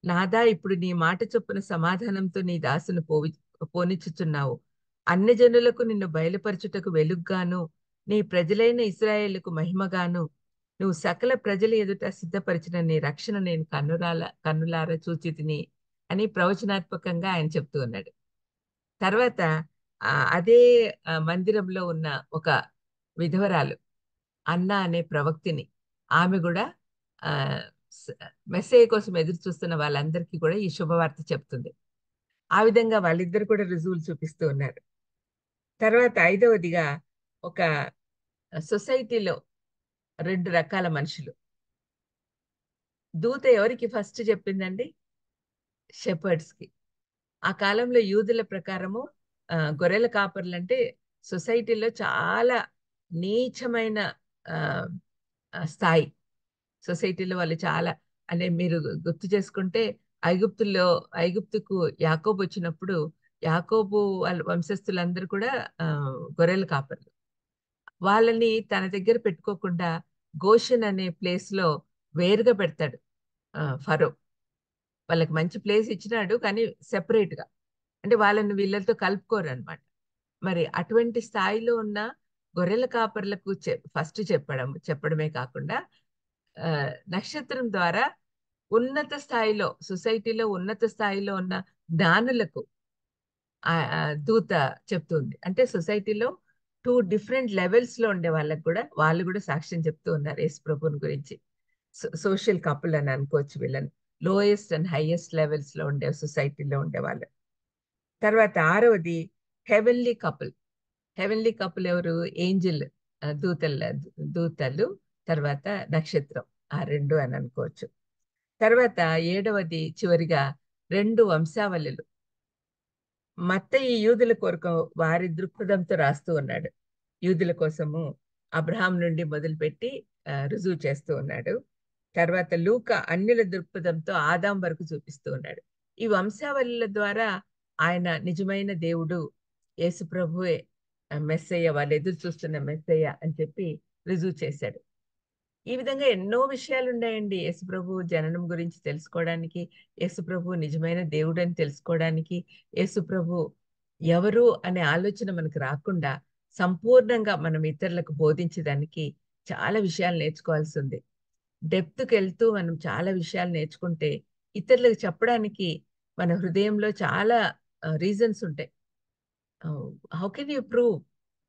నాదా, ఇప్పుడు నీ మాట చొప్పున సమాధానంతో నీ దాసును పోనిచ్చుచున్నావు. అన్ని జనులకు నిన్ను బయలుపరచుటకు వెలుగ్గాను, నీ ప్రజలైన ఇశ్రాయేలుకు మహిమగాను, నువ్వు సకల ప్రజల ఎదుట సిద్ధపరిచిన నీ రక్షణ నేను కన్నులార చూచితిని అని ప్రవచనాత్మకంగా ఆయన చెప్తూ ఉన్నాడు. తర్వాత అదే మందిరంలో ఉన్న ఒక విధవరాలు అన్న అనే ప్రవక్తిని, ఆమె కూడా మెస్సయ్య కోసం ఎదురు చూస్తున్న వాళ్ళందరికీ కూడా ఈ శుభవార్త చెప్తుంది. ఆ విధంగా వాళ్ళిద్దరు కూడా రుజువులు చూపిస్తూ ఉన్నారు. తర్వాత ఐదవదిగా ఒక సొసైటీలో రెండు రకాల మనుషులు. దూత ఎవరికి ఫస్ట్ చెప్పిందండి? షెపర్డ్స్కి. ఆ కాలంలో యూదుల ప్రకారము గొర్రెల కాపర్లు అంటే సొసైటీలో చాలా నీచమైన స్థాయి. సొసైటీలో వాళ్ళు చాలా, అంటే మీరు గుర్తు చేసుకుంటే ఐగుప్తుకు యాకోబు వచ్చినప్పుడు యాకోబు వాళ్ళ వంశస్థులందరూ కూడా గొర్రెల కాపర్లు. వాళ్ళని తన దగ్గర పెట్టుకోకుండా గోషన్ అనే ప్లేస్ లో వేరుగా పెడతాడు ఫరో. వాళ్ళకి మంచి ప్లేస్ ఇచ్చినాడు, కానీ separate గా, అంటే వాళ్ళని వీళ్ళతో కలుపుకోరు అనమాట. మరి అటువంటి స్థాయిలో ఉన్న గొర్రెల కాపర్లకు ఫస్ట్ చెప్పడమే కాకుండా ఆ, నక్షత్రం ద్వారా ఉన్నత స్థాయిలో, సొసైటీలో ఉన్నత స్థాయిలో ఉన్న జ్ఞానులకు దూత చెప్తుంది. అంటే సొసైటీలో 2 డిఫరెంట్ లెవెల్స్ లో ఉండే వాళ్ళకు కూడా వాళ్ళు కూడా సాక్ష్యం చెప్తూ ఉన్నారు యేసు ప్రభుని గురించి. సోషల్ కపుల్ అని అనుకోవచ్చు వీళ్ళని, లోయెస్ట్ అండ్ హైయెస్ట్ లెవెల్స్ లో ఉండే సొసైటీలో ఉండే వాళ్ళు. తర్వాత 6వది హెవెన్లీ కపుల్. హెవెన్లీ కపుల్ ఎవరు? ఏంజిల్, దూతలు, తర్వాత నక్షత్రం, ఆ రెండు అని అనుకోవచ్చు. తర్వాత 7వది చివరిగా 2 వంశావళులు. మత్తయి యూదుల కొరకు వారి దృక్పథంతో రాస్తూ ఉన్నాడు. యూదుల కోసము అబ్రహాం నుండి మొదలుపెట్టి రుజువు చేస్తూ ఉన్నాడు. తర్వాత లూకా అన్యుల దృక్పథంతో ఆదాం వరకు చూపిస్తూ ఉన్నాడు. ఈ వంశావళుల ద్వారా ఆయన నిజమైన దేవుడు, యేసు ప్రభువే మెస్సయ్య, వాళ్ళు ఎదురు చూస్తున్న మెస్సయ్య అని చెప్పి రుజువు చేశాడు. ఈ విధంగా ఎన్నో విషయాలు ఉన్నాయండి యేసుప్రభు జననం గురించి తెలుసుకోవడానికి, యేసుప్రభు నిజమైన దేవుడు అని తెలుసుకోవడానికి, యేసుప్రభు ఎవరు అనే ఆలోచన మనకు రాకుండా సంపూర్ణంగా మనం ఇతరులకు బోధించడానికి చాలా విషయాలు నేర్చుకోవాల్సి ఉంది. డెప్త్కి వెళ్తూ మనం చాలా విషయాలు నేర్చుకుంటే ఇతరులకు చెప్పడానికి మన హృదయంలో చాలా రీజన్స్ ఉంటాయి. How can you prove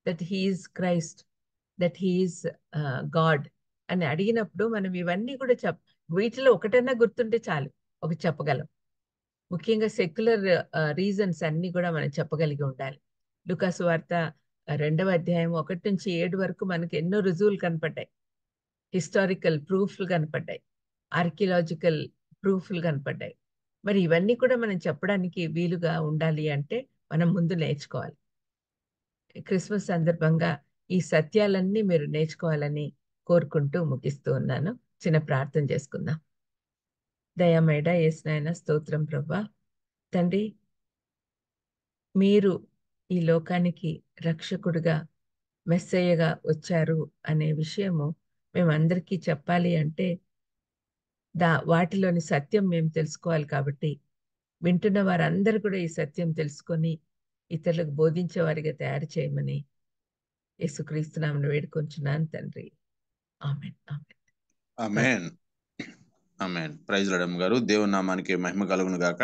that he is Christ, that he is God అని అడిగినప్పుడు మనం ఇవన్నీ కూడా వీటిలో ఒకటన్నా గుర్తుంటే చాలు, ఒక చెప్పగలం. ముఖ్యంగా సెక్యులర్ రీజన్స్ అన్ని కూడా మనం చెప్పగలిగి ఉండాలి. లూకాసు వార్త 2వ అధ్యాయం 1 నుంచి 7 వరకు మనకి ఎన్నో రుజువులు కనపడ్డాయి, హిస్టారికల్ ప్రూఫ్లు కనపడ్డాయి, ఆర్కియలాజికల్ ప్రూఫ్లు కనపడ్డాయి. మరి ఇవన్నీ కూడా మనం చెప్పడానికి వీలుగా ఉండాలి అంటే మనం ముందు నేర్చుకోవాలి. క్రిస్మస్ సందర్భంగా ఈ సత్యాలన్నీ మీరు నేర్చుకోవాలని కోరుకుంటూ ముగిస్తూ ఉన్నాను. చిన్న ప్రార్థన చేసుకుందాం. దయామేడ యేసునాయన స్తోత్రం ప్రభా. తండ్రి, మీరు ఈ లోకానికి రక్షకుడుగా, మెస్సయ్యగా వచ్చారు అనే విషయము మేమందరికీ చెప్పాలి అంటే వాటిలోని సత్యం మేము తెలుసుకోవాలి. కాబట్టి వింటున్న వారందరూ కూడా ఈ సత్యం తెలుసుకొని ఇతరులకు బోధించే వారిగా తయారు చేయమని యేసుక్రీస్తు నామమున వేడుకొంచున్నాను తండ్రి. ఆమేన్. ఆమేన్. ఆమేన్. ఆమేన్. ప్రైజ్ లార్డ్ అమ్మ గారు. దేవుని నామానికి మహిమ కలుగును గాక.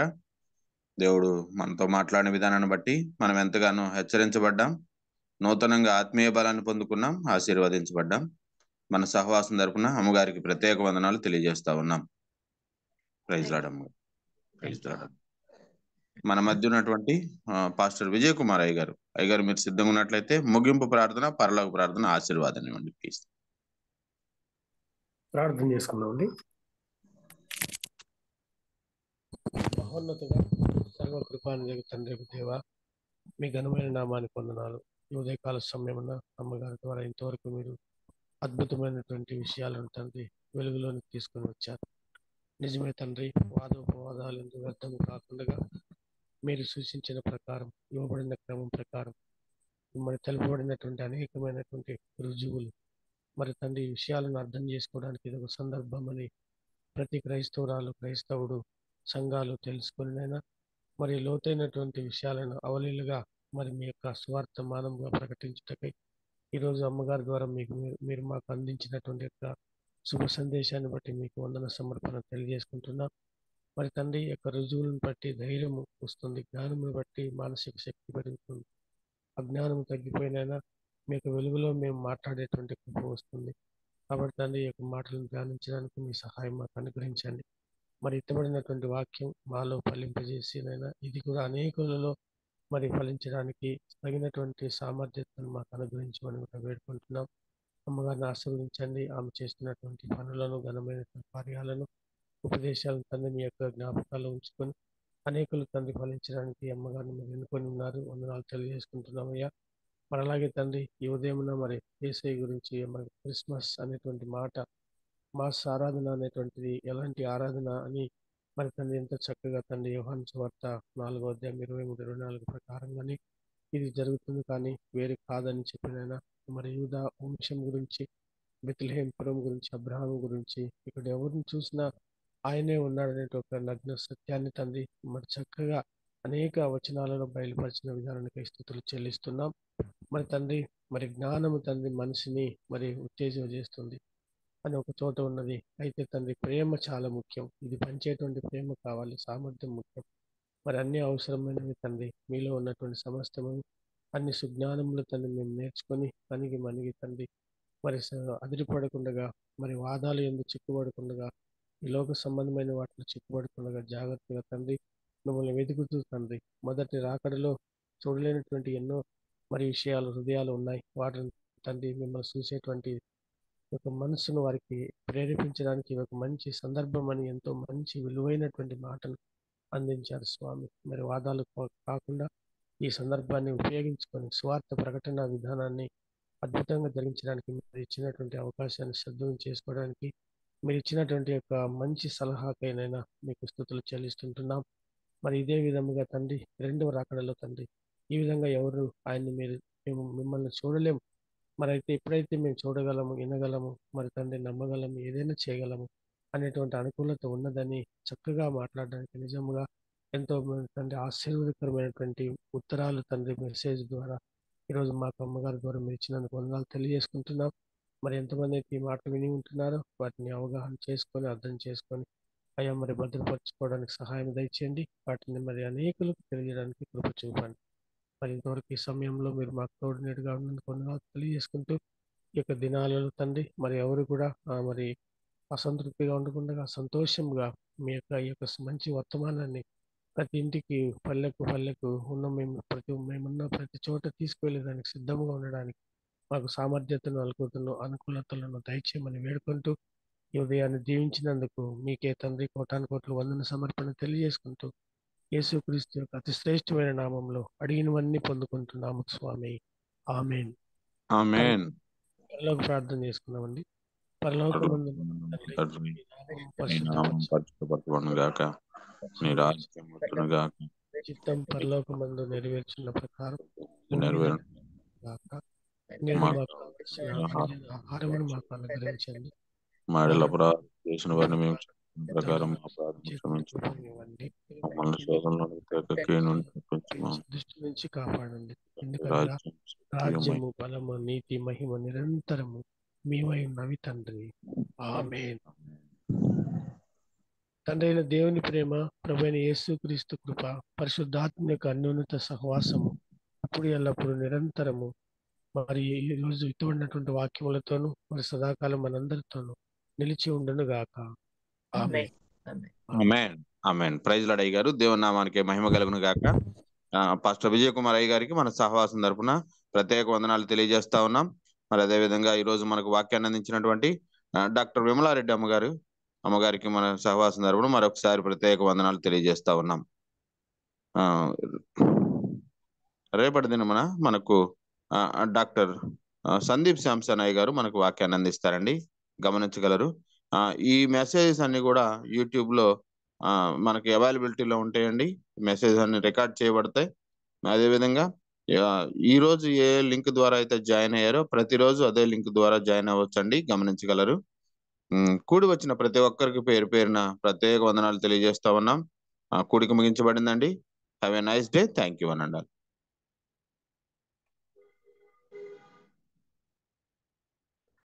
దేవుడు మనతో మాట్లాడిన విధానాన్ని బట్టి మనం ఎంతగానో హెచ్చరించబడ్డాం, నూతనంగా ఆత్మీయ బలాన్ని పొందుకున్నాం, ఆశీర్వదించబడ్డాం. మన సహవాసం తరపున అమ్మగారికి ప్రత్యేక వందనాలు తెలియజేస్తా ఉన్నాం. ప్రైజ్ లార్డ్ అమ్మ. Praise Lord. మన మధ్య ఉన్నటువంటి పాస్టర్ విజయ్ కుమార్ అయ్య గారు మీరు సిద్ధంగా ఉన్నట్లయితే ముగింపు ప్రార్థన, పరలోక ప్రార్థన, ఆశీర్వాదం ఇవ్వండి ప్లీజ్. ప్రార్థన చేసుకున్నామండి. మహోన్నతుగా సర్వకృపానిధి తండ్రి దేవ, మీ ఘనమైన నామానికి వందనాలు. ఈ ఉదయకాల సమయమున అమ్మగారి ద్వారా ఇంతవరకు మీరు అద్భుతమైనటువంటి విషయాలను తండ్రి వెలుగులోనికి తీసుకొని వచ్చారు. నిజమే తండ్రి, వాదోపవాదాలు ఎందుకు వ్యర్థం కాకుండా మీరు సూచించిన ప్రకారం, ఇవ్వబడిన క్రమం ప్రకారం మరి తెలుపబడినటువంటి అనేకమైనటువంటి రుజువులు, మరి తండ్రి ఈ విషయాలను అర్థం చేసుకోవడానికి ఇది ఒక సందర్భం అని ప్రతి క్రైస్తవుడు, సంఘాలు తెలుసుకునినైనా మరి లోతైనటువంటి విషయాలను అవలీలుగా మరి మీ యొక్క స్వార్థ మానంగా ప్రకటించుటకై ఈరోజు అమ్మగారి ద్వారా మీరు మాకు అందించినటువంటి యొక్క శుభ సందేశాన్ని బట్టి మీకు వందన సమర్పణ తెలియజేసుకుంటున్నాం. మరి తండ్రి యొక్క రుజువులను బట్టి ధైర్యం వస్తుంది, జ్ఞానమును బట్టి మానసిక శక్తి పెరుగుతుంది. అజ్ఞానం తగ్గిపోయినైనా మీకు వెలుగులో మేము మాట్లాడేటువంటి కృప వస్తుంది. కాబట్టి తండ్రి ఈ యొక్క మాటలను ధ్యానించడానికి మీ సహాయం మాకు అనుగ్రహించండి. మరి ఇష్టపడినటువంటి వాక్యం మాలో ఫలింపజేసినైనా ఇది కూడా అనేకులలో మరి ఫలించడానికి తగినటువంటి సామర్థ్యతను మాకు అనుగ్రహించమని కూడా వేడుకుంటున్నాం. అమ్మగారిని ఆశీర్వదించండి. ఆమె చేస్తున్నటువంటి పనులను, ఘనమైనటువంటి కార్యాలను, ఉపదేశాలను తండ్రి మీ యొక్క జ్ఞాపకాల్లో ఉంచుకొని అనేకులు తండ్రి ఫలించడానికి అమ్మగారిని మీరు ఎన్నుకొని ఉన్నారు. వందనాలు తెలియజేసుకుంటున్నామయ్యా. మరి అలాగే తండ్రి ఈ ఉదయమున మరి యేసయ్య గురించి మరి క్రిస్మస్ అనేటువంటి మాట, మాస్ ఆరాధన అనేటువంటిది ఎలాంటి ఆరాధన అని మరి తండ్రి ఎంత చక్కగా తండ్రి యోహాను సువార్త 4వ అధ్యాయం 23-24 ప్రకారంగానే ఇది జరుగుతుంది, కానీ వేరే కాదని చెప్పినైనా మరి యూదా వంశం గురించి, బెత్లెహేం పురం గురించి, అబ్రహాం గురించి, ఇక్కడ ఎవరిని చూసినా ఆయనే ఉన్నాడనే ఒక నగ్న సత్యాన్ని తండ్రి మరి చక్కగా అనేక వచనాలలో బయలుపరిచిన విధానానికి స్తుతులు చెల్లిస్తున్నాం. మరి తండ్రి మరి జ్ఞానము తండ్రి మనిషిని మరి ఉత్తేజం చేస్తుంది అని ఒక చోట ఉన్నది. అయితే తండ్రి ప్రేమ చాలా ముఖ్యం. ఇది పంచేటువంటి ప్రేమ కావాలి, సామర్థ్యం ముఖ్యం. మరి అన్ని అవసరమైనవి తండ్రి మీలో ఉన్నటువంటి సమస్తము అన్ని సుజ్ఞానములు తండ్రి మేము నేర్చుకొని కనిగి మనిగి తండ్రి మరి అదిరిపడకుండగా మరి వాదాలు ఎందుకు చిక్కుపడకుండగా ఈ లోక సంబంధమైన వాటిలో చిక్కుపడకుండగా జాగ్రత్తగా తండ్రి మిమ్మల్ని వెతుకుతూ తండ్రి మొదటి రాకడలో చూడలేనటువంటి ఎన్నో మరి విషయాలు హృదయాలు ఉన్నాయి. వాటిని తండ్రి మిమ్మల్ని చూసేటువంటి ఒక మనసును వారికి ప్రేరేపించడానికి ఒక మంచి సందర్భం అని ఎంతో మంచి విలువైనటువంటి మాటలు అందించారు స్వామి. మరి వాదాలు కాకుండా ఈ సందర్భాన్ని ఉపయోగించుకొని స్వార్థ ప్రకటన విధానాన్ని అద్భుతంగా జరిగించడానికి మీరు ఇచ్చినటువంటి అవకాశాన్ని సద్వినియోగం చేసుకోవడానికి మీరు ఇచ్చినటువంటి యొక్క మంచి సలహాకైనా మీకు స్తుతులు చెల్లిస్తుంటున్నాం. మరి ఇదే విధముగా తండ్రి రెండవ రాకడలో తండ్రి ఈ విధంగా ఎవరు ఆయన్ని మేము మిమ్మల్ని చూడలేము. మరి అయితే ఎప్పుడైతే మేము చూడగలము, వినగలము, మరి తండ్రి నమ్మగలము, ఏదైనా చేయగలము అనేటువంటి అనుకూలత ఉన్నదని చక్కగా మాట్లాడడానికి నిజంగా ఎంతో తండ్రి ఆశీర్వాదకరమైనటువంటి ఉత్తరాలు తండ్రి మెసేజ్ ద్వారా ఈరోజు మాకు అమ్మగారి ద్వారా మీరు ఇచ్చినందుకు వందనాలు తెలియజేసుకుంటున్నాం. మరి ఎంతమంది అయితే ఈ మాటలు విని ఉంటున్నారో వాటిని అవగాహన చేసుకొని అర్థం చేసుకొని అయ్యా మరి భద్రపరచుకోవడానికి సహాయం దయచేయండి. వాటిని మరి అనేకులకు తెలియడానికి కృప చూపండి. మరి ఇంతవరకు ఈ సమయంలో మీరు మాకు తోడునేడుగా ఉన్నందుకు వందనాలు తెలియజేసుకుంటూ ఈ యొక్క దినాలలో తండ్రి మరి ఎవరు కూడా మరి అసంతృప్తిగా ఉండకుండా సంతోషంగా మీ యొక్క ఈ యొక్క మంచి వర్తమానాన్ని ప్రతి ఇంటికి పల్లెకు ఉన్న మేమున్న ప్రతి చోట తీసుకువెళ్ళేదానికి సిద్ధంగా ఉండడానికి మాకు సామర్థ్యతను అనుకూలతలను దయచేయమని వేడుకుంటూ ఈ ఉదయాన్ని దీవించినందుకు మీకే తండ్రి కోటాను కోట్ల వందన సమర్పణ తెలియజేసుకుంటూ యేసుక్రీస్తు యొక్క అతి శ్రేష్టమైన నామంలో అడిగినవన్నీ పొందుకుంటున్నాము స్వామి. ఆమేన్. ఆమేన్. పరలోక ప్రార్థన చేసుకున్నామండి. పరలోకమందు నీ నామం పరిశుద్ధపరచబడును గాక, నీ రాజ్యం వచ్చును గాక, చిత్తం పరలోకమందు నెరవేర్చున్న ప్రకారం నెరవేరును గాక. నేడు మాకు మాకు కావలసిన అనుదిన ఆహారమును మాకు అనుగ్రహించండి. మాడల అపరాధం చేసిన వారిని మేము క్షమించిన ప్రకారం మా అపరాధం క్షమించండి. ఇవ్వండి. మమ్మల్ని శోధనలోకి తేక నుండి తప్పించుము. దృష్టి నుంచి కాపాడండి. ఎందుకనగా రాజ్యం రాజ్యము, బలము, నీతి, మహిమ నిరంతరము మీవై ఉన్నవి తండ్రి. ఆమేన్. తండ్రి అయిన దేవుని ప్రేమ, ప్రభువైన యేసుక్రీస్తు కృప, పరిశుద్ధాత్మ యొక్క అన్యోన్యత సహవాసము అప్పుడు ఎల్లప్పుడు నిరంతరము మరి ఈ రోజు ఇటువంటి వాక్యములతోనూ మరి సదాకాలం మనందరితోనూ నిలిచి ఉండును గాక. ఆమేన్. ఆమేన్. ఆమేన్. ప్రైజ్ లార్డ్ అయ్య గారు, దేవుని నామానికి మహిమ కలుగును గాక. పాస్టర్ విజయ్ కుమార్ అయ్య గారికి మన సహవాసం తరపున ప్రత్యేక వందనాలు తెలియజేస్తా ఉన్నాం. మరి అదే విధంగా ఈ రోజు మనకు వాక్యాన్ని అందించినటువంటి డాక్టర్ విమలారెడ్డి అమ్మగారికి మన సహవాసం తరపున మరొకసారి ప్రత్యేక వందనాలు తెలియజేస్తా ఉన్నాం. రేపటి దినమున మనకు డాక్టర్ సందీప్ శాంసన్ అయ్య గారు మనకు వాక్యాన్ని అందిస్తారండి, గమనించగలరు. ఈ మెసేజెస్ అన్ని కూడా యూట్యూబ్ లో మనకి అవైలబిలిటీలో ఉంటాయండి. మెసేజ్ అన్ని రికార్డ్ చేయబడతాయి. అదేవిధంగా ఈ రోజు ఏ లింక్ ద్వారా అయితే జాయిన్ అయ్యారో ప్రతిరోజు అదే లింక్ ద్వారా జాయిన్ అవ్వచ్చండి, గమనించగలరు. కూడి వచ్చిన ప్రతి ఒక్కరికి పేరు పేరున ప్రత్యేక వందనాలు తెలియజేస్తా ఉన్నాం. కూడిక ముగించబడిందండి. Have a nice day. Thank you అనండి.